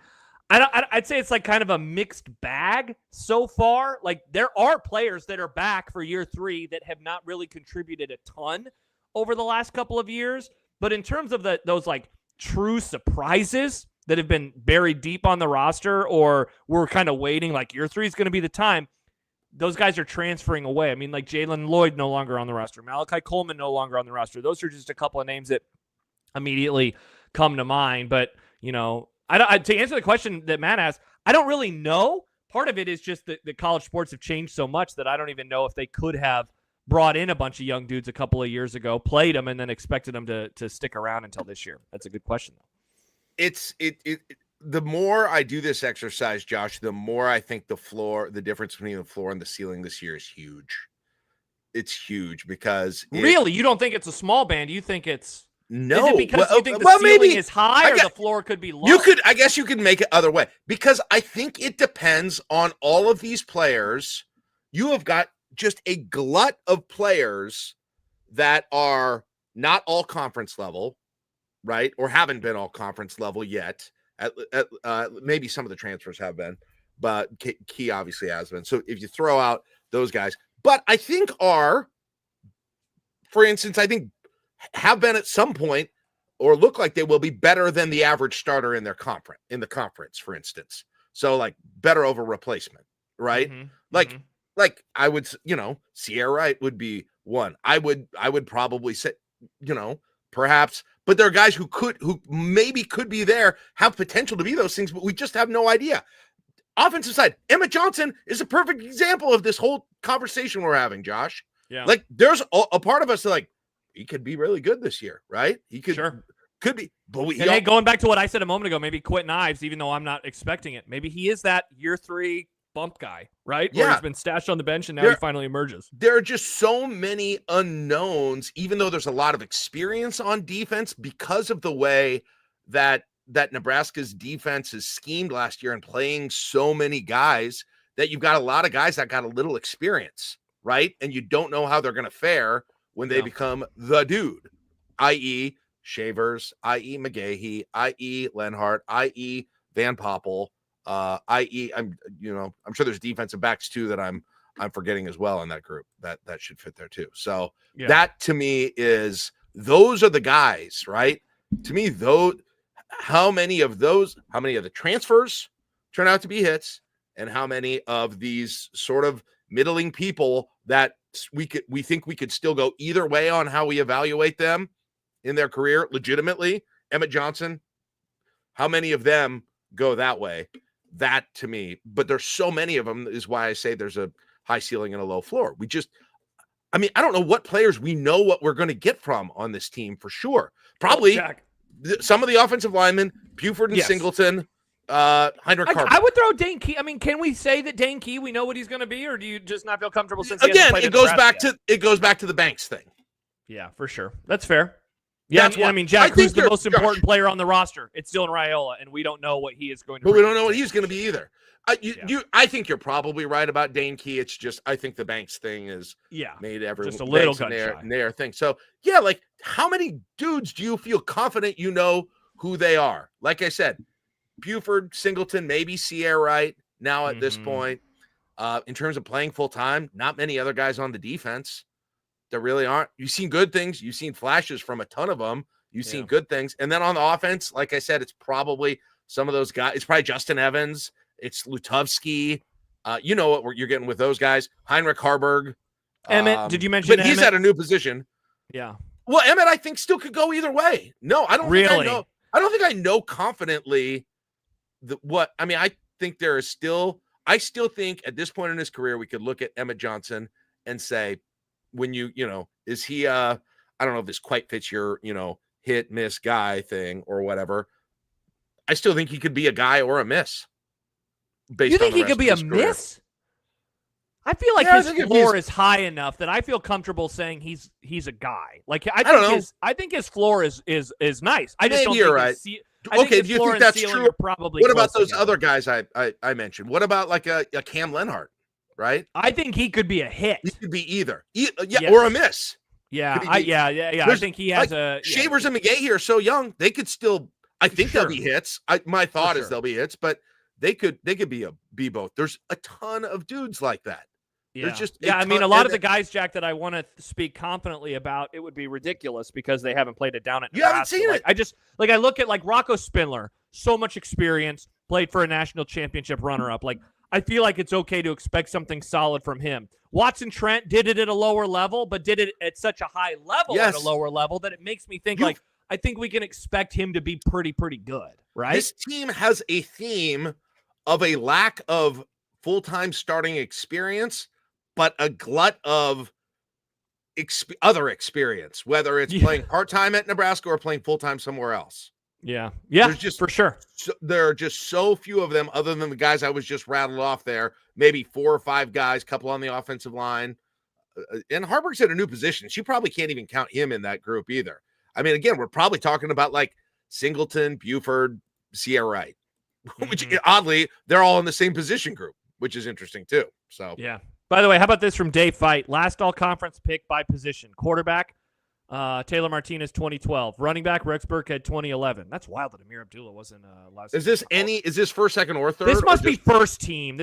I'd say it's like kind of a mixed bag so far. Like, there are players that are back for year 3 that have not really contributed a ton over the last couple of years. But in terms of those like true surprises that have been buried deep on the roster, or we're kind of waiting, like year 3 is going to be the time, those guys are transferring away. I mean, like Jalen Lloyd no longer on the roster. Malachi Coleman no longer on the roster. Those are just a couple of names that immediately come to mind. But, to answer the question that Matt asked, I don't really know. Part of it is just that the college sports have changed so much that I don't even know if they could have brought in a bunch of young dudes a couple of years ago, played them, and then expected them to stick around until this year. That's a good question, though. The more I do this exercise, Josh, the more I think the difference between the floor and the ceiling this year is huge. It's huge because really, you don't think it's a small band? You think it's no? Is it because you think the ceiling is high or the floor could be low? I guess you could make it other way, because I think it depends on all of these players. You have got just a glut of players that are not all conference level, right? Or haven't been all conference level yet. Maybe some of the transfers have been, but Key obviously has been. So if you throw out those guys, but I think for instance, I think have been at some point or look like they will be better than the average starter in the conference, for instance. So like better over replacement, right? Mm-hmm. Like I would, Sierra Wright would be one. I would probably say, perhaps, but there are guys who maybe could be there, have potential to be those things, but we just have no idea. Offensive side, Emmett Johnson is a perfect example of this whole conversation we're having, Josh. Yeah. Like there's a part of us that, like, he could be really good this year, right? He could be, but going back to what I said a moment ago, maybe Quentin Ives, even though I'm not expecting it, maybe he is that year 3 bump guy, right? Yeah. Where he's been stashed on the bench and now he finally emerges. There are just so many unknowns, even though there's a lot of experience on defense because of the way that Nebraska's defense is schemed last year and playing so many guys, that you've got a lot of guys that got a little experience, right? And you don't know how they're going to fare when they become the dude, i.e. Shavers, i.e. McGahee, i.e. Lenhart, i.e. Van Poppel, i.e. I'm sure there's defensive backs too that I'm forgetting as well in that group that should fit there too. So that to me is, those are the guys, right? To me, how many of the transfers turn out to be hits, and how many of these sort of middling people that we think we could still go either way on how we evaluate them in their career legitimately. Emmett Johnson, how many of them go that way? That to me, but there's so many of them, is why I say there's a high ceiling and a low floor. I don't know what players we know what we're going to get from on this team for sure. Probably some of the offensive linemen, Buford and Singleton, Heinrich Carter. I would throw Dane Key. I mean, can we say that Dane Key, we know what he's going to be, or do you just not feel comfortable since it goes back to the Banks thing? Yeah, for sure. That's fair. Yeah, Jack, who's the most important player on the roster? It's Dylan Raiola, and we don't know what he is going to. But we don't know what he's going to be either. I think you're probably right about Dane Key. It's just, I think the Banks thing is made everyone just a little gun their thing. So like, how many dudes do you feel confident you know who they are? Like I said, Buford, Singleton, maybe Sierra Wright now at this point. In terms of playing full time, not many other guys on the defense. There really aren't. You've seen good things. You've seen flashes from a ton of them. You've seen good things. And then on the offense, like I said, it's probably some of those guys. It's probably Justin Evans. It's Lutovsky. You know what you're getting with those guys. Heinrich Harburg. Emmett, did you mention But Emmett? He's at a new position. Yeah. Well, Emmett, I think, still could go either way. No, I don't really think I know. I don't think I know confidently I think there is still, I still think at this point in his career, we could look at Emmett Johnson and say, when is he I don't know if this quite fits your, hit miss guy thing or whatever. I still think he could be a guy or a miss. You think he could be a miss? I feel like his floor is high enough that I feel comfortable saying he's a guy. Like I think his floor is nice. I just don't think you're right. Okay, do you think that's true? Probably. What about those other guys I mentioned? What about like a Cam Lenhart? Right? I think he could be a hit. He could be either. Or a miss. Yeah. I think he has Shavers and McGahee are so young. They could still, I think they'll be hits. My thought is they'll be hits, but they could be both. There's a ton of dudes like that. Yeah. There's just a lot of the guys, Jack, that I want to speak confidently about, it would be ridiculous because they haven't played it down at Nebraska. You haven't seen it. I look at like Rocco Spindler, so much experience, played for a national championship runner-up. Like, I feel like it's okay to expect something solid from him. Watson Trent did it at a lower level, but did it at such a high level at a lower level that it makes me think I think we can expect him to be pretty good, right? This team has a theme of a lack of full-time starting experience, but a glut of other experience, whether it's playing part-time at Nebraska or playing full-time somewhere else. Yeah, there's just for sure. There are just so few of them, other than the guys I was just rattled off there. Maybe 4 or 5 guys, couple on the offensive line, and Harburg's in a new position. She probably can't even count him in that group either. I mean, again, we're probably talking about like Singleton, Buford, Sierra Wright, which oddly they're all in the same position group, which is interesting too. So yeah. By the way, how about this from Dave Fight? Last all-conference pick by position: quarterback, Taylor Martinez, 2012. Running back, Rex Burkhead, 2011. That's wild that Amir Abdullah wasn't last. Is this first, second, or third? This must be first team.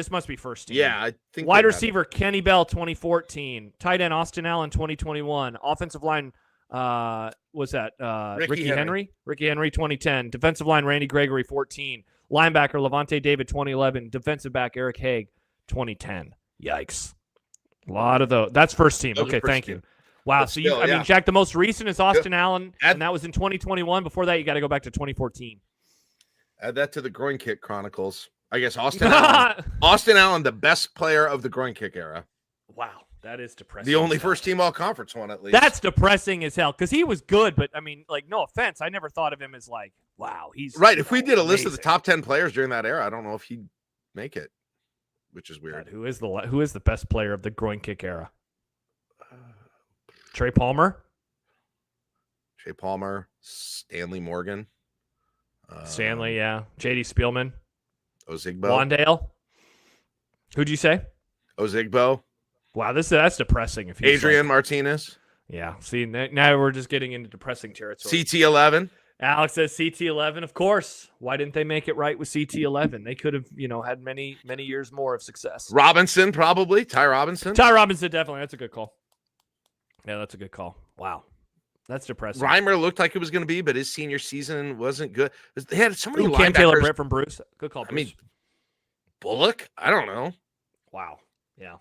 Yeah, I think. Wide receiver, Kenny Bell, 2014. Tight end, Austin Allen, 2021. Offensive line, was that Ricky Henry? Ricky Henry, 2010. Defensive line, Randy Gregory, 14. Linebacker, Levante David, 2011. Defensive back, Eric Haig, 2010. Yikes. A lot of those. That's first team. Okay, thank you. Wow. But So still, I mean, Jack, the most recent is Austin Allen, Add- and that was in 2021. Before that, you got to go back to 2014. Add that to the groin kick chronicles. I guess Austin Allen, the best player of the groin kick era. Wow, that is depressing. The only first team all conference one, at least. That's depressing as hell because he was good, but I mean, like, no offense, I never thought of him as like, wow, he's right. If we did a amazing list of the top 10 players during that era, I don't know if he'd make it, which is weird. God, who is the best player of the groin kick era? Trey Palmer, Stanley Morgan, Stanley, yeah, J.D. Spielman, Ozigbo, Wandale. Who'd you say? Ozigbo. Wow, that's depressing. If Adrian Martinez. Yeah. See, now we're just getting into depressing territory. CT11. Alex says CT11. Of course. Why didn't they make it right with CT11? They could have, had many years more of success. Robinson, probably. Ty Robinson, definitely. That's a good call. Yeah, that's a good call. Wow. That's depressing. Reimer looked like it was going to be, but his senior season wasn't good. They had so many linebackers. Cam Taylor Britt from Bruce. Good call, Bruce. I mean, Bullock? I don't know. Wow. Yeah.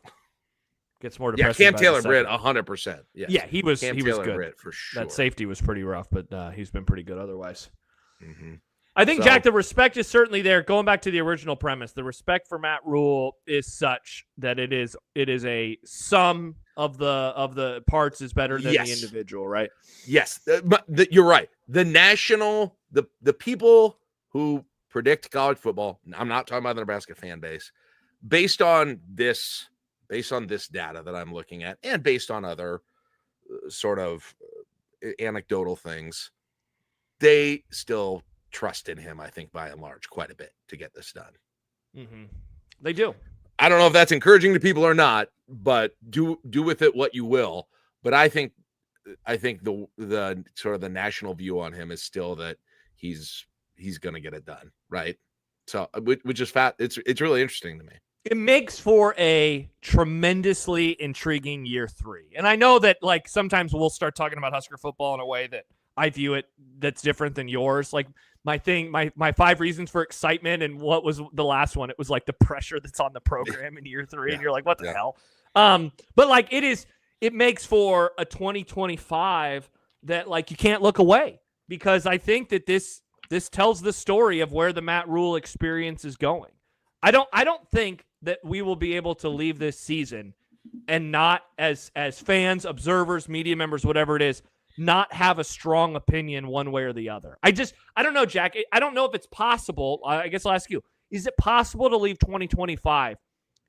Gets more depressing. Yeah, Cam Taylor Britt, 100%. Yes. Yeah, he was Cam he Taylor was good. Britt, for sure. That safety was pretty rough, but he's been pretty good otherwise. Mm-hmm. I think, Jack, the respect is certainly there. Going back to the original premise, the respect for Matt Rule is such that it is a sum of the parts is better than the individual, right? Yes, but you're right. The national, the people who predict college football, I'm not talking about the Nebraska fan base, based on this data that I'm looking at, and based on other sort of anecdotal things, they still trust in him, I think, by and large, quite a bit to get this done. Mm-hmm. They do. I don't know if that's encouraging to people or not, but do with it what you will. But I think the sort of the national view on him is still that he's going to get it done, right? So, which is fat. It's really interesting to me. It makes for a tremendously intriguing year 3. And I know that, like, sometimes we'll start talking about Husker football in a way that I view it that's different than yours. Like, my 5 reasons for excitement, and what was the last one? It was like the pressure that's on the program in year 3, and you're like, what the hell? But like, it makes for a 2025 that, like, you can't look away, because I think that this tells the story of where the Matt Rule experience is going. I don't think that we will be able to leave this season and not, as fans, observers, media members, whatever it is, not have a strong opinion one way or the other. I don't know, Jack. I don't know if it's possible. I guess I'll ask you, is it possible to leave 2025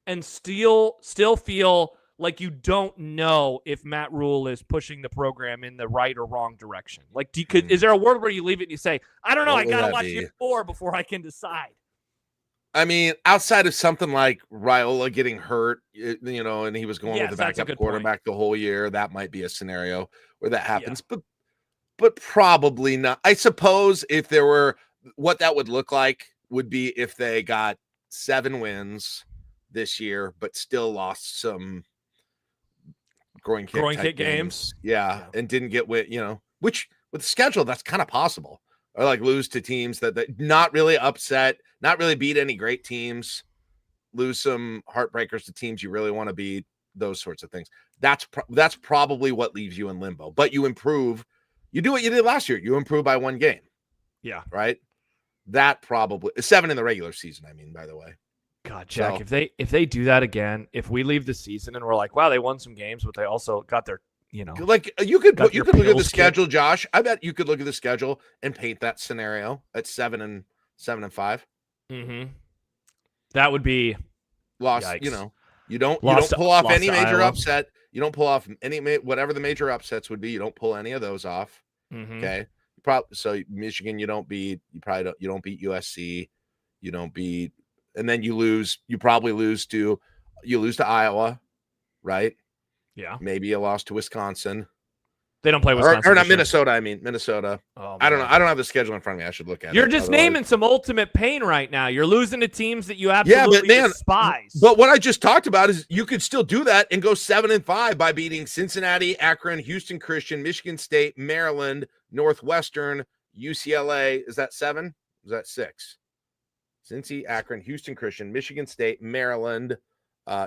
and still feel like you don't know if Matt Rule is pushing the program in the right or wrong direction? Like, is there a world where you leave it and you say, I don't know, I got to watch year 4 before I can decide? I mean, outside of something like Raiola getting hurt, and he was going with the backup quarterback the whole year, that might be a scenario where that happens. Yeah. But probably not. I suppose if there were, what that would look like would be if they got 7 wins this year, but still lost some groin kick games. Yeah, and didn't get which with the schedule, that's kind of possible. Or like lose to teams that not really upset, not really beat any great teams, lose some heartbreakers to teams you really want to beat, those sorts of things. That's probably what leaves you in limbo. But you improve. You do what you did last year. You improve by 1 game. Yeah. Right? That probably 7 in the regular season, I mean, by the way. God, Jack, if they do that again, if we leave the season and we're like, wow, they won some games, but they also got their like you could look at the schedule, Josh. I bet you could look at the schedule and paint that scenario at 7 and 5. Mm-hmm. That would be lost. Yikes. You don't pull off any major upset. You don't pull off any whatever the major upsets would be. You don't pull any of those off. Mm-hmm. Okay. So Michigan, you don't beat. You don't beat USC. You don't beat, and then you lose. You probably lose to Iowa, right? Yeah. Maybe a loss to Wisconsin. They don't play Wisconsin. Or not Minnesota, I mean Minnesota. Oh, I don't know. I don't have the schedule in front of me. I should look at it. You're just naming some ultimate pain right now. You're losing to teams that you absolutely despise. But what I just talked about is you could still do that and go 7 and 5 by beating Cincinnati, Akron, Houston Christian, Michigan State, Maryland, Northwestern, UCLA. Is that 7? Is that 6? Cincy, Akron, Houston Christian, Michigan State, Maryland,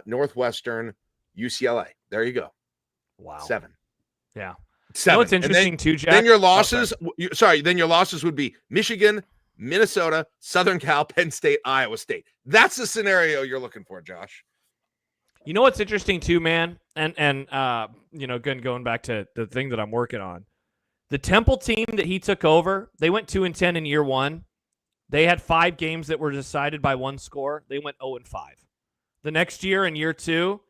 Northwestern, UCLA. There you go. Wow. 7. Yeah. 7. You know what's interesting too, Jack? Then your losses, then your losses would be Michigan, Minnesota, Southern Cal, Penn State, Iowa State. That's the scenario you're looking for, Josh. You know what's interesting too, man? And again, going back to the thing that I'm working on. The Temple team that he took over, they went 2-10 in year 1. They had 5 games that were decided by one score. They went 0-5. The next year in year 2,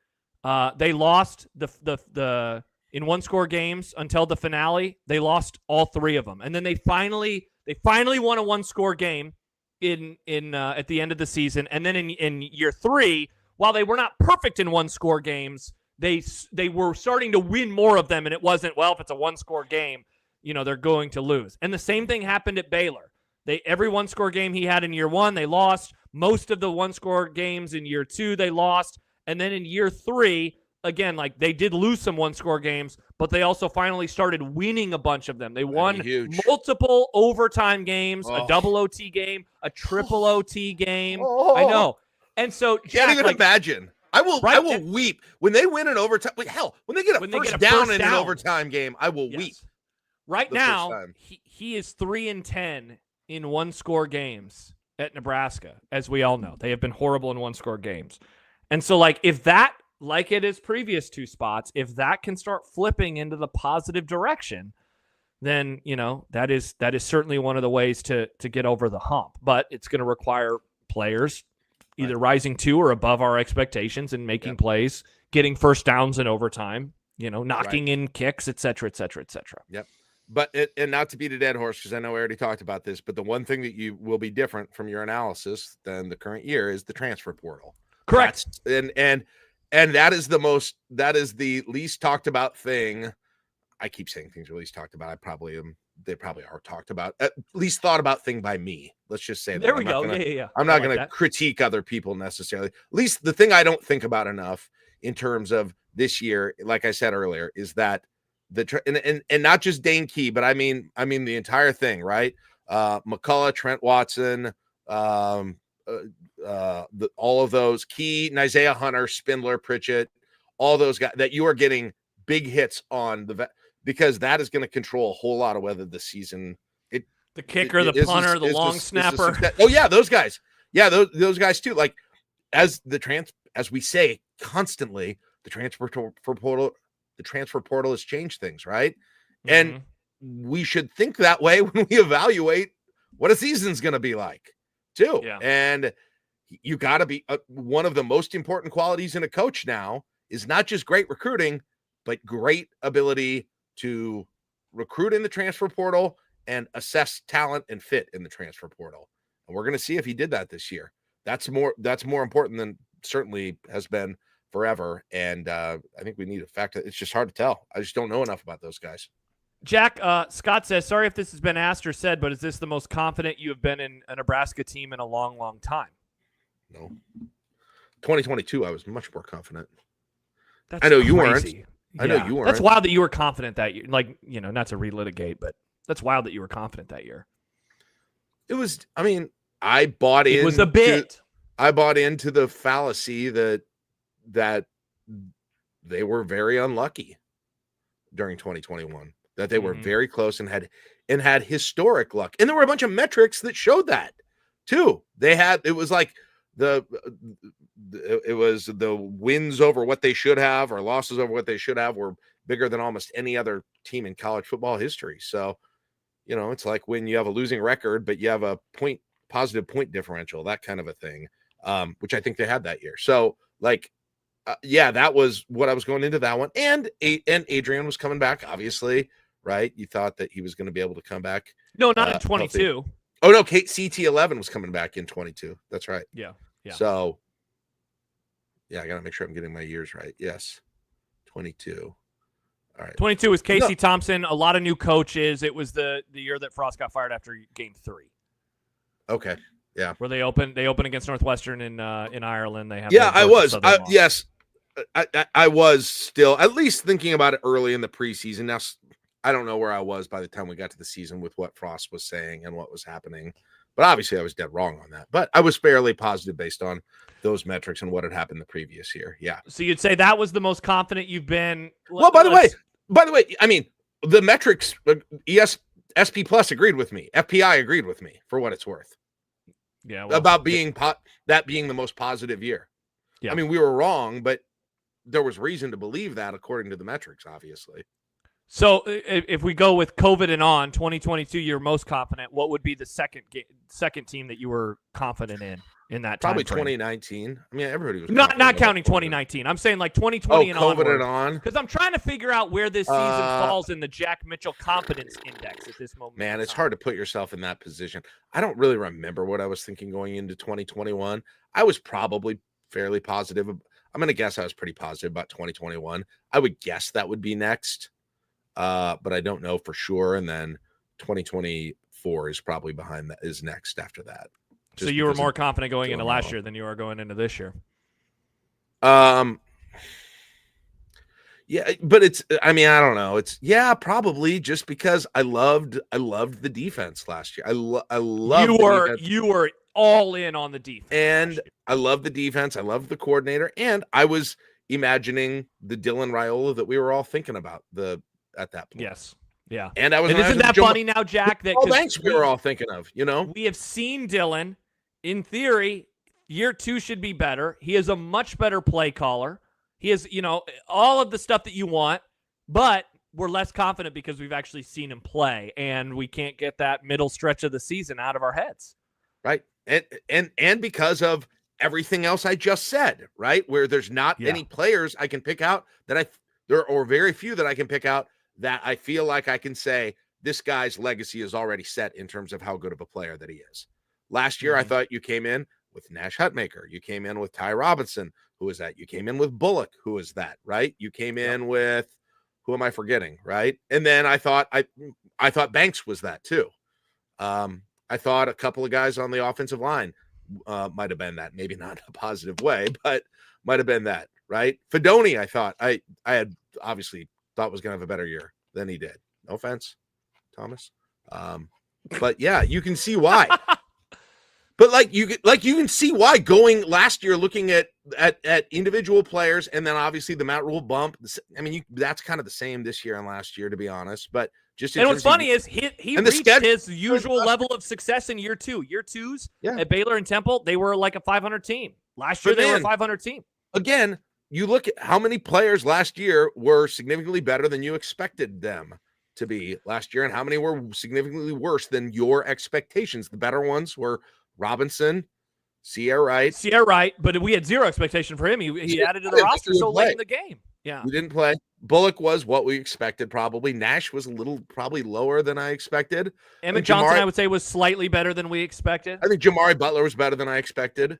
they lost the in one-score games until the finale. They lost all 3 of them, and then they finally won a one-score game in at the end of the season. And then in year 3, while they were not perfect in one-score games, they were starting to win more of them, and it wasn't, well, if it's a one-score game, they're going to lose. And the same thing happened at Baylor. Every one-score game he had in year 1, they lost. Most of the one-score games in year 2, they lost. And then in year 3, again, like they did lose some one-score games, but they also finally started winning a bunch of them. They won multiple overtime games, a double OT game, a triple OT game. I know. And so Jack, can't even imagine. I will weep when they win an overtime. Hell, when they get a first down in an overtime game, I will weep. Right now, he is 3-10 in one-score games at Nebraska, as we all know. They have been horrible in one-score games. And so, if that, like it is previous 2 spots, if that can start flipping into the positive direction, then, that is certainly one of the ways to get over the hump. But it's going to require players either rising to or above our expectations and making plays, getting first downs in overtime, knocking in kicks, et cetera, et cetera, et cetera. Yep. But and not to beat a dead horse, because I know we already talked about this, but the one thing that you will be different from your analysis than the current year is the transfer portal. Correct. And that is the least talked about thing. I keep saying things are least talked about. They probably are talked about, at least thought about thing by me. Let's just say that. There we go. Yeah. I'm not going to critique other people necessarily. At least the thing I don't think about enough in terms of this year, like I said earlier, is that and not just Dane Key, but I mean the entire thing, right? McCullough, Trent Watson, all of those, Key, Isaiah Hunter, Spindler, Pritchett, all those guys that you are getting big hits on because that is going to control a whole lot of whether the season the kicker, the punter, the long snapper. Oh yeah, those guys. Yeah, those guys too. Like as we say constantly, the transfer portal has changed things, right? Mm-hmm. And we should think that way when we evaluate what a season's going to be like, too. Yeah. And you got to be one of the most important qualities in a coach now is not just great recruiting, but great ability to recruit in the transfer portal and assess talent and fit in the transfer portal. And we're going to see if he did that this year. That's more important than certainly has been forever. And I think we need a factor. It's just hard to tell. I just don't know enough about those guys. Jack, Scott says, sorry if this has been asked or said, but is this the most confident you have been in a Nebraska team in a long, long time? No. 2022, I was much more confident. That's I know you crazy. weren't. I know you weren't. That's wild that you were confident that year. Not to relitigate, but that's wild that you were confident that year. It was, I bought in. It was a bit. I bought into the fallacy that they were very unlucky during 2021, that they were very close and had historic luck. And there were a bunch of metrics that showed that too. It was the wins over what they should have or losses over what they should have were bigger than almost any other team in college football history. So, it's like when you have a losing record, but you have a positive point differential, that kind of a thing, which I think they had that year. So that was what I was going into that one. And Adrian was coming back, obviously, right? You thought that he was going to be able to come back. No, not in 22. Healthy. Oh, no, CT11 was coming back in 22. That's right. Yeah. So, I got to make sure I'm getting my years right. Yes, 22. All right. 22 was Casey Thompson, a lot of new coaches. It was the year that Frost got fired after game 3. Okay. Yeah. Where they open against Northwestern in Ireland. They have I was. Yes. I was still at least thinking about it early in the preseason. Now, I don't know where I was by the time we got to the season with what Frost was saying and what was happening. But obviously I was dead wrong on that. But I was fairly positive based on those metrics and what had happened the previous year. Yeah. So you'd say that was the most confident you've been. Well, by the way, By the way, I mean, the metrics, SP Plus agreed with me. FPI agreed with me for what it's worth. Yeah. Well, about being that being the most positive year. Yeah. I mean, we were wrong, but there was reason to believe that according to the metrics, obviously. So if we go with COVID and on 2022, you're most confident. What would be the second team that you were confident in that time? Probably 2019. I mean, everybody was not counting 2019. I'm saying like 2020 and COVID and on. Because I'm trying to figure out where this season falls in the Jack Mitchell confidence index at this moment. Man, it's hard to put yourself in that position. I don't really remember what I was thinking going into 2021. I was probably fairly positive. I'm going to guess I was pretty positive about 2021. I would guess that would be next. But I don't know for sure. And then 2024 is probably behind that, is next after that. So you were more confident going into last year than you are going into this year. Yeah, but I don't know. Probably just because I loved the defense last year. I loved you were all in on the defense. And I love the defense. I love the coordinator. And I was imagining the Dylan Raiola that we were all thinking about at that point. Yes. Yeah. And I was. And isn't that funny now, Jack? That thanks. We were all thinking of. We have seen Dylan. In theory, year 2 should be better. He is a much better play caller. He is, all of the stuff that you want, but we're less confident because we've actually seen him play, and we can't get that middle stretch of the season out of our heads. Right. And because of everything else I just said, right? Where there's not any players I can pick out there are very few that I can pick out that I feel like I can say this guy's legacy is already set in terms of how good of a player that he is. Last year, I thought you came in with Nash Hutmaker. You came in with Ty Robinson. Who is that? You came in with Bullock. Who is that? Right? You came in with, who am I forgetting? Right? And then I thought Banks was that too. I thought a couple of guys on the offensive line might have been that. Maybe not in a positive way, but might have been that. Right? Fedoni, I thought I had obviously thought was going to have a better year than he did. No offense, Thomas. But yeah, you can see why. But you can see why going last year, looking at individual players, and then obviously the Matt Rule bump. I mean, that's kind of the same this year and last year, to be honest. But what's funny is he reached his usual level of success in year 2. Year 2s at Baylor and Temple, they were like a 500 team. Last year they were a 500 team. Again, you look at how many players last year were significantly better than you expected them to be last year, and how many were significantly worse than your expectations. The better ones were Robinson, Sierra Wright, but we had zero expectation for him. He added to the roster so late in the game. Yeah, he didn't play. Bullock was what we expected, probably. Nash was probably lower than I expected. Emmett Johnson, I would say, was slightly better than we expected. I think Jamari Butler was better than I expected.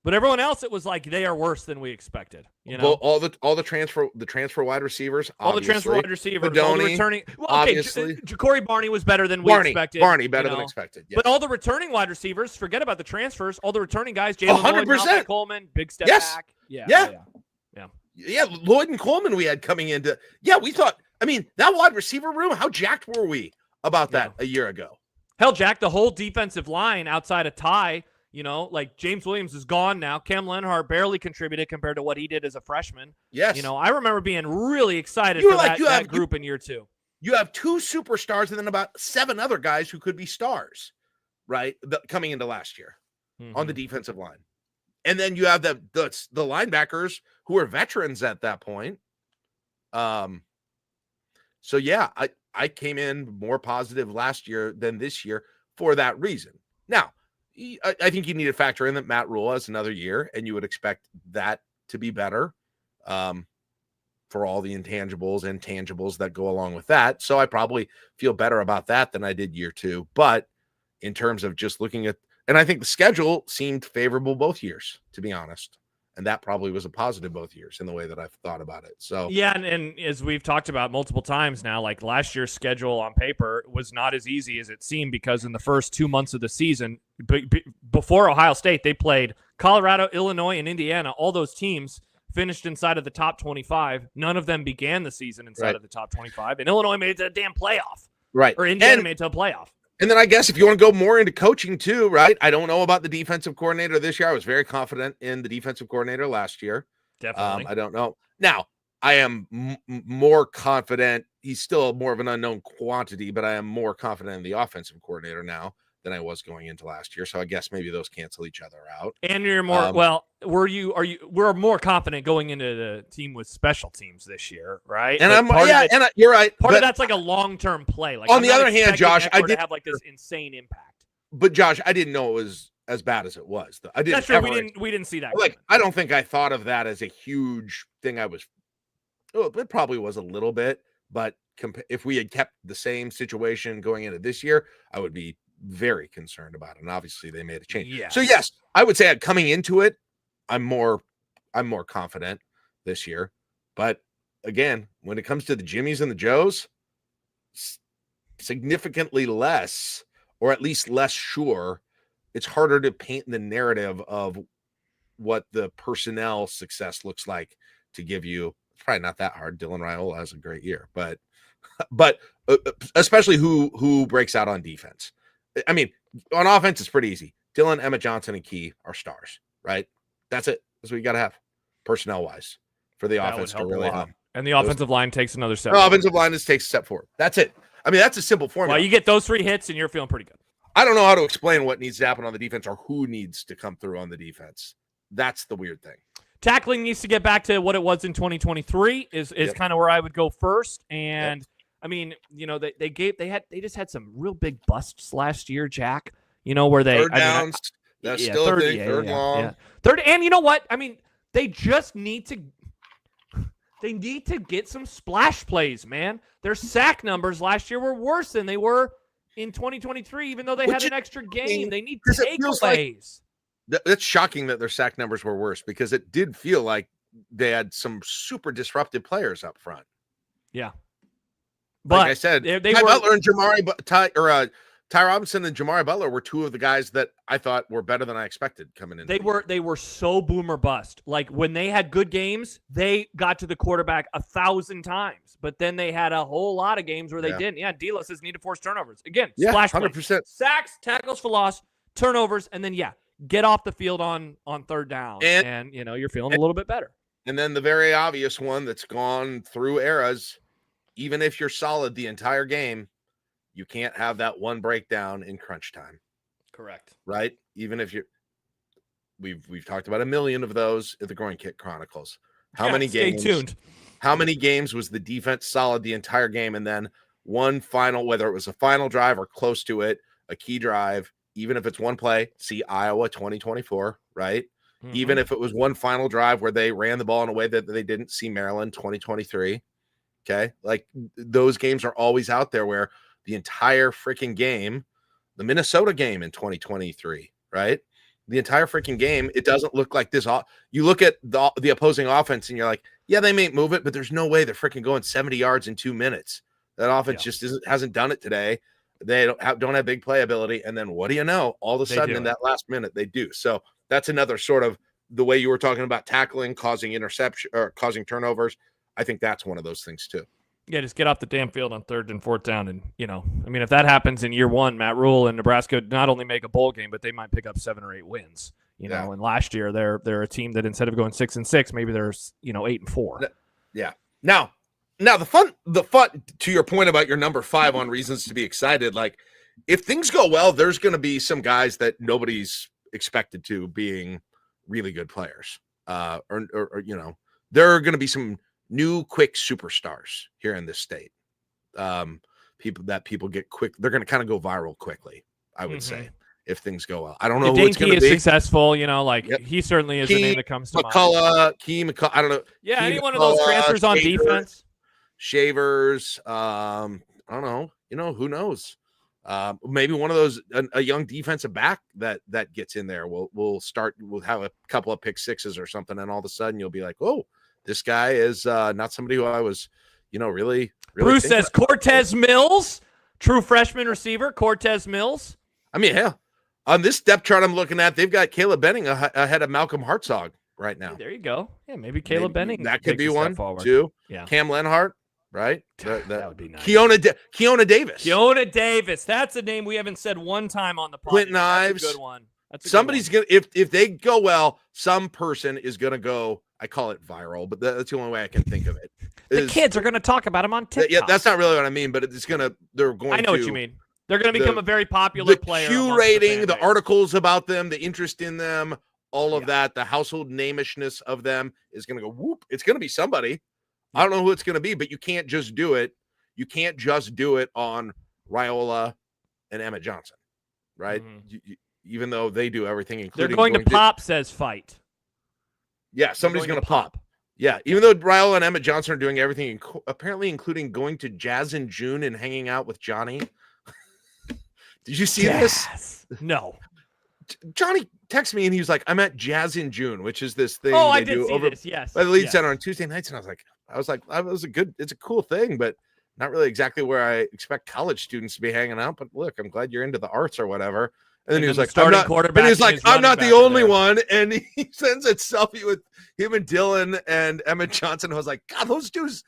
But everyone else, it was like they are worse than we expected. All the transfer wide receivers, all the transfer wide receivers, Fedoni, all the returning. Obviously, Ja'Cory Barney was better than we expected. Barney better than expected. Yes. But all the returning wide receivers, forget about the transfers. All the returning guys, Jalen Lloyd, Malcolm Coleman, big step back. Yeah. Lloyd and Coleman we had coming into. Yeah, we thought. I mean, that wide receiver room. How jacked were we about that a year ago? Hell, Jack, the whole defensive line outside of Ty. Like James Williams is gone now. Cam Lenhart barely contributed compared to what he did as a freshman. Yes. I remember being really excited for that group in year 2. You have 2 superstars and then about 7 other guys who could be stars, right? Coming into last year on the defensive line. And then you have the linebackers who are veterans at that point. So yeah, I came in more positive last year than this year for that reason. Now, I think you need to factor in that Matt Rule has another year, and you would expect that to be better for all the intangibles and tangibles that go along with that. So I probably feel better about that than I did year 2. But in terms of just looking at, and I think the schedule seemed favorable both years, to be honest. And that probably was a positive both years in the way that I've thought about it. So yeah, and as we've talked about multiple times now, like last year's schedule on paper was not as easy as it seemed, because in the first 2 months of the season, before Ohio State, they played Colorado, Illinois, and Indiana. All those teams finished inside of the top 25. None of them began the season inside of the top 25. And Illinois made it to a damn playoff. Right. Or Indiana made it to a playoff. And then I guess if you want to go more into coaching too, right? I don't know about the defensive coordinator this year. I was very confident in the defensive coordinator last year. Definitely. I don't know. Now, I am more confident. He's still more of an unknown quantity, but I am more confident in the offensive coordinator now than I was going into last year. So I guess maybe those cancel each other out. And you're more we're more confident going into the team with special teams this year, right? And you're right. Part of that's like a long-term play. Like on the other hand, Josh, I did have like this insane impact. But Josh, I didn't know it was as bad as it was. I didn't. That's true. We didn't see that. Like, I don't think I thought of that as a huge thing. It probably was a little bit, but if we had kept the same situation going into this year, I would be very concerned about it. And obviously, they made a change. Yes. So yes, I would say coming into it, I'm more confident this year. But again, when it comes to the Jimmies and the Joes, significantly less, or at least less sure. It's harder to paint the narrative of what the personnel success looks like to give you. It's probably not that hard. Dylan Raiola has a great year, but especially who breaks out on defense. I mean, on offense, it's pretty easy. Dylan, Emmett Johnson, and Key are stars, right? That's it. That's what you got to have personnel-wise for the offense to really help. And the offensive line takes another step. The offensive line takes a step forward. That's it. I mean, that's a simple formula. Well, you get those 3 hits, and you're feeling pretty good. I don't know how to explain what needs to happen on the defense or who needs to come through on the defense. That's the weird thing. Tackling needs to get back to what it was in 2023 is kind of where I would go first. And I mean, you know, they just had some real big busts last year, Jack. You know, where they third downs. That's still a thing. Third long. Yeah. Third, and you know what? I mean, they just need to. They need to get some splash plays, man. Their sack numbers last year were worse than they were in 2023, even though they had an extra game. They need takeaways. That's shocking that their sack numbers were worse, because it did feel like they had some super disruptive players up front. Yeah. But like I said, Ty Butler and Ty Robinson and Jamari Butler were 2 of the guys that I thought were better than I expected coming in. They were so boom or bust. Like, when they had good games, they got to the quarterback 1,000 times. But then they had a whole lot of games where they didn't. Yeah, D-Lo says need to force turnovers. Again, splash 100%. Plays. Sacks, tackles for loss, turnovers, and then, get off the field on third down. And you know, you're feeling a little bit better. And then the very obvious one that's gone through eras, even if you're solid the entire game, you can't have that one breakdown in crunch time. Correct. Right? Even if we've talked about a million of those at the Groin Kick Chronicles. How many games? Stay tuned. How many games was the defense solid the entire game, and then one final, whether it was a final drive or close to it, a key drive, even if it's one play, see Iowa 2024, right? Mm-hmm. Even if it was one final drive where they ran the ball in a way that they didn't, see Maryland 2023. Okay? Like, those games are always out there where the entire freaking game, the Minnesota game in 2023, right? The entire freaking game, it doesn't look like this. You look at the opposing offense and you're like, yeah, they may move it, but there's no way they're freaking going 70 yards in 2 minutes. That offense just hasn't done it today. They don't have big playability. And then what do you know? All of a sudden in that last minute, they do. So that's another sort of the way you were talking about tackling, causing interception or causing turnovers. I think that's one of those things too. Yeah, just get off the damn field on 3rd and 4th down. And, you know, I mean, if that happens in year 1, Matt Rule and Nebraska not only make a bowl game, but they might pick up 7 or 8 wins. You know, and last year they're a team that instead of going 6-6, maybe they're 8-4. Yeah. Now the fun to your point about your number 5 on reasons to be excited. Like, if things go well, there's going to be some guys that nobody's expected to being really good players. Or you know, there are going to be some new quick superstars here in this state. People get quick. They're going to kind of go viral quickly, I would say, if things go well. I don't know who it's going to be. Successful, you know, like he certainly is a name that comes to mind. McCullough, I don't know. Yeah, any one of those transfers on defense. Shavers, I don't know. You know, who knows? Maybe one of those, a young defensive back that gets in there. We'll have a couple of pick sixes or something, and all of a sudden you'll be like, oh, this guy is not somebody who I was, you know, really. Bruce says Cortez Mills, true freshman receiver, Cortez Mills. I mean, hell, on this depth chart I'm looking at, they've got Caleb Benning ahead of Malcolm Hartzog right now. Hey, there you go. Yeah, maybe Caleb Benning. That could be one, too. Yeah. Cam Lenhart, right? That would be nice. Keona Davis. Keona Davis. That's a name we haven't said one time on the podcast. Clinton Ives. That's a good one. Somebody's going to, if they go well, some person is going to go, I call it viral, but that's the only way I can think of it. The kids are going to talk about him on TikTok. Yeah, that's not really what I mean, but they're going to. I know what you mean. They're going to become a very popular player. Curating the articles about them, the interest in them, all of that, the household namishness of them is going to go whoop. It's going to be somebody. I don't know who it's going to be, but you can't just do it. You can't just do it on Raiola and Emmett Johnson, right? Mm-hmm. Even though they do everything, including they're going to pop, says fight. Yeah, somebody's going to pop. Yeah, even though Raiola and Emmett Johnson are doing everything, apparently including going to Jazz in June and hanging out with Johnny. Did you see this? No. Johnny texted me and he was like, "I'm at Jazz in June," which is this thing I did see this. Yes, by the Lead Center on Tuesday nights, and I was like, it's a cool thing, but not really exactly where I expect college students to be hanging out. But look, I'm glad you're into the arts or whatever. And then he was like, I'm not the only one. And he sends a selfie with him and Dylan and Emmett Johnson. I was like, God, those dudes,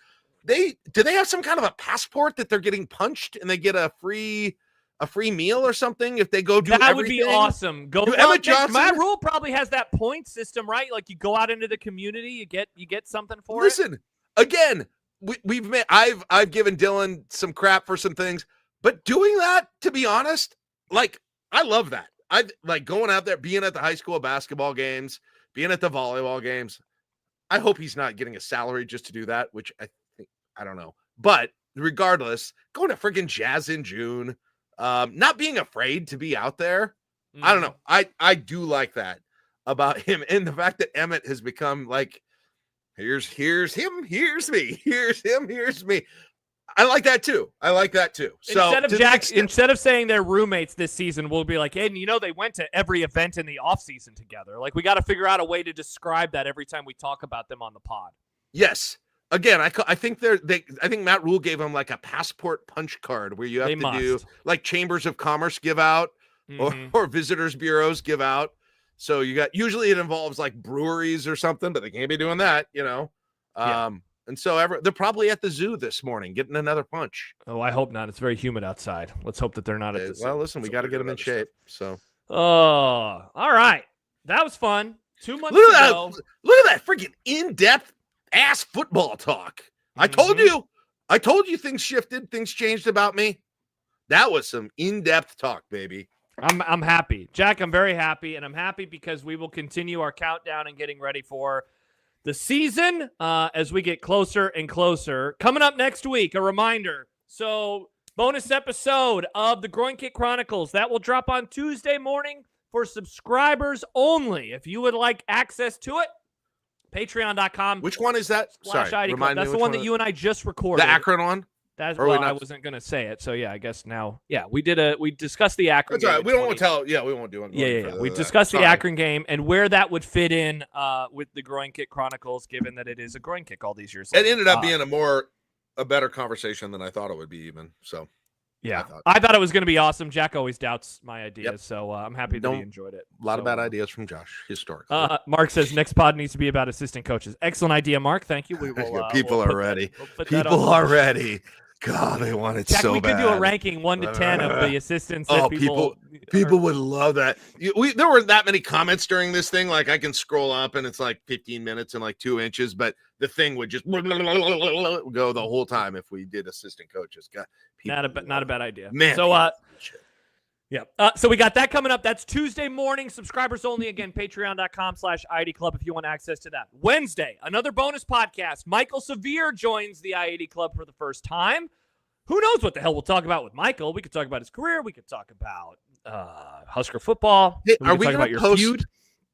do they have some kind of a passport that they're getting punched and they get a free meal or something if they go do that everything? Would be awesome. Emmett Johnson. Matt Rule probably has that point system, right? Like you go out into the community, you get something for it. Listen, again, I've given Dylan some crap for some things, but doing that, to be honest, like, I love that. I like going out there, being at the high school basketball games, being at the volleyball games. I hope he's not getting a salary just to do that, which I don't know. But regardless, going to friggin' Jazz in June, not being afraid to be out there. Mm-hmm. I don't know. I do like that about him, and the fact that Emmett has become like, here's him, here's me, here's him, here's me. I like that too. So instead of saying they're roommates this season, we'll be like, Aiden, they went to every event in the offseason together. Like we got to figure out a way to describe that every time we talk about them on the pod. Yes. Again, I think I think Matt Rule gave them like a passport punch card where you have do like chambers of commerce give out or visitors bureaus give out. So usually it involves like breweries or something, but they can't be doing that, And so they're probably at the zoo this morning getting another punch. Oh, I hope not. It's very humid outside. Let's hope that they're not at the zoo. Well, listen, we got to get them in shape. So. Oh, all right. That was fun. 2 months ago. Look at that freaking in-depth ass football talk. Mm-hmm. I told you things shifted, things changed about me. That was some in-depth talk, baby. I'm happy. Jack, I'm very happy, and I'm happy because we will continue our countdown and getting ready for the season as we get closer and closer. Coming up next week, a reminder. So, bonus episode of the Groin Kick Chronicles. That will drop on Tuesday morning for subscribers only. If you would like access to it, patreon.com. Which one is that? Sorry, that's the one that you and I just recorded. The Akron one? I wasn't going to say it. So, yeah, I guess now. Yeah, we discussed the Akron game. That's all right. We don't want to tell. Yeah, we won't do it. Yeah. We discussed the Akron game and where that would fit in with the Groin Kick Chronicles, given that it is a groin kick all these years. It ended up being a better conversation than I thought it would be even. So, yeah. I thought it was going to be awesome. Jack always doubts my ideas, so I'm happy that he enjoyed it. A lot of bad ideas from Josh, historically. Mark says next pod needs to be about assistant coaches. Excellent idea, Mark. Thank you. We will. People are ready. People are ready. God, they want it Jack, so bad. We could do a ranking 1 to 10 of the assistants. People would love that. There were that many comments during this thing. Like I can scroll up and it's like 15 minutes and like 2 inches, but the thing would just go the whole time if we did assistant coaches. God, not a bad idea. Man, so yeah. So we got that coming up. That's Tuesday morning. Subscribers only. Again, patreon.com/I80 Club if you want access to that. Wednesday, another bonus podcast. Michael Severe joins the I80 Club for the first time. Who knows what the hell we'll talk about with Michael? We could talk about his career. We could talk about Husker football. Hey, are we going to post?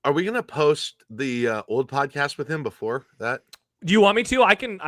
Are we going to post the old podcast with him before that? Do you want me to? I can.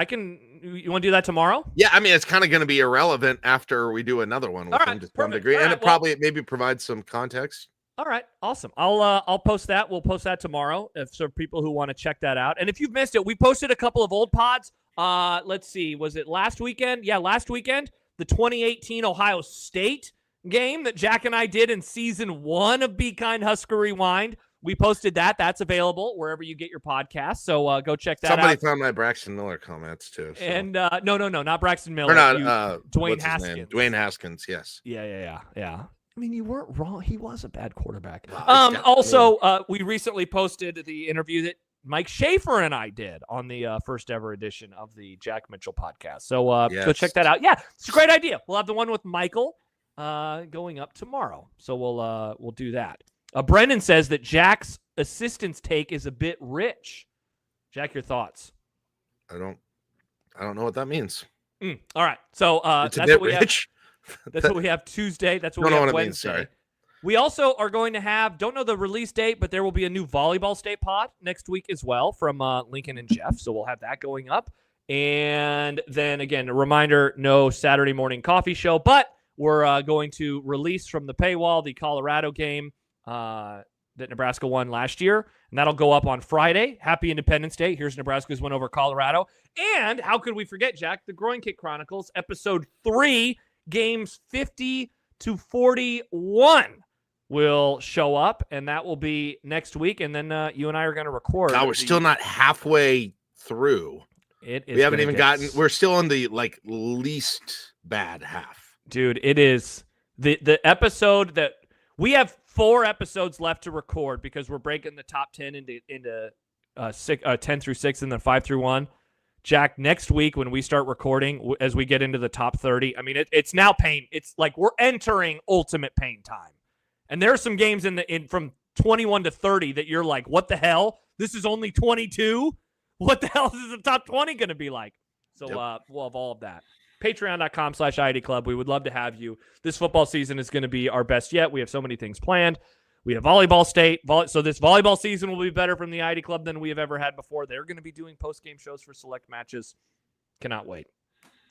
You want to do that tomorrow? Yeah, I mean, it's kind of going to be irrelevant after we do another one with him to some degree, and it probably maybe provides some context. All right, awesome. I'll post that. We'll post that tomorrow for people who want to check that out. And if you've missed it, we posted a couple of old pods. Let's see, was it last weekend? Yeah, last weekend, the 2018 Ohio State game that Jack and I did in season 1 of Be Kind Husker Rewind. We posted that. That's available wherever you get your podcast. So go check that out. Somebody found my Braxton Miller comments too. So. And no, not Braxton Miller. Or not, Dwayne Haskins. Dwayne Haskins, yes. Yeah. I mean, you weren't wrong. He was a bad quarterback. Well, also, we recently posted the interview that Mike Schaefer and I did on the first ever edition of the Jack Mitchell podcast. So go check that out. Yeah, it's a great idea. We'll have the one with Michael going up tomorrow. So we'll do that. Brendan says that Jack's assistant's take is a bit rich. Jack, your thoughts? I don't know what that means. All right. So it's that's what we rich. That's what we have Tuesday. That's what we have Wednesday. Sorry. We also are going to have, don't know the release date, but there will be a new volleyball state pod next week as well from Lincoln and Jeff. So we'll have that going up. And then again, a reminder, no Saturday morning coffee show, but we're going to release from the paywall the Colorado game that Nebraska won last year. And that'll go up on Friday. Happy Independence Day. Here's Nebraska's win over Colorado. And how could we forget, Jack, the Groin Kick Chronicles, episode 3, games 50 to 41 will show up, and that will be next week. And then you and I are going to record. Now we're still not halfway through. We haven't even gotten. We're still on the least bad half, dude. It is the episode that we have 4 episodes left to record because we're breaking the top 10 into 10 through 6 and then 5 through 1. Jack, next week when we start recording, as we get into the top 30, I mean, it's now pain. It's like we're entering ultimate pain time. And there are some games in from 21 to 30 that you're like, what the hell? This is only 22? What the hell is the top 20 going to be like? So we'll have all of that. Patreon.com/IID Club. We would love to have you. This football season is going to be our best yet. We have so many things planned. We have volleyball state. So this volleyball season will be better from the ID Club than we have ever had before. They're going to be doing post-game shows for select matches. Cannot wait.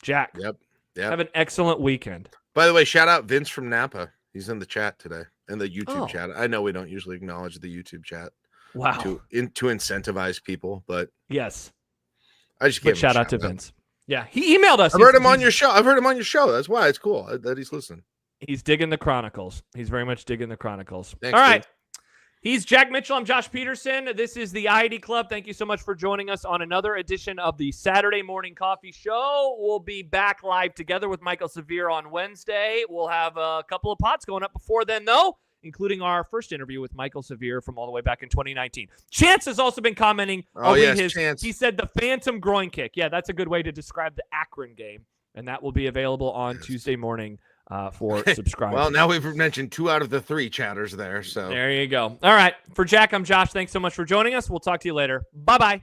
Jack, Yep. Have an excellent weekend. By the way, shout out Vince from Napa. He's in the chat today, in the YouTube chat. I know we don't usually acknowledge the YouTube chat. Wow. To incentivize people, but yes. I just gave shout out to Vince. Yeah, he emailed us. I've heard him on your show. That's why it's cool that he's listening. He's digging the Chronicles. He's very much digging the Chronicles. Thanks, all right. Dude. He's Jack Mitchell. I'm Josh Peterson. This is the ID Club. Thank you so much for joining us on another edition of the Saturday Morning Coffee Show. We'll be back live together with Michael Severe on Wednesday. We'll have a couple of pods going up before then, though, including our first interview with Michael Severe from all the way back in 2019. Chance has also been commenting. Chance. He said the phantom groin kick. Yeah, that's a good way to describe the Akron game, and that will be available on Tuesday morning for subscribers. Well, now we've mentioned 2 out of the 3 chatters there. So there you go. All right. For Jack, I'm Josh. Thanks so much for joining us. We'll talk to you later. Bye-bye.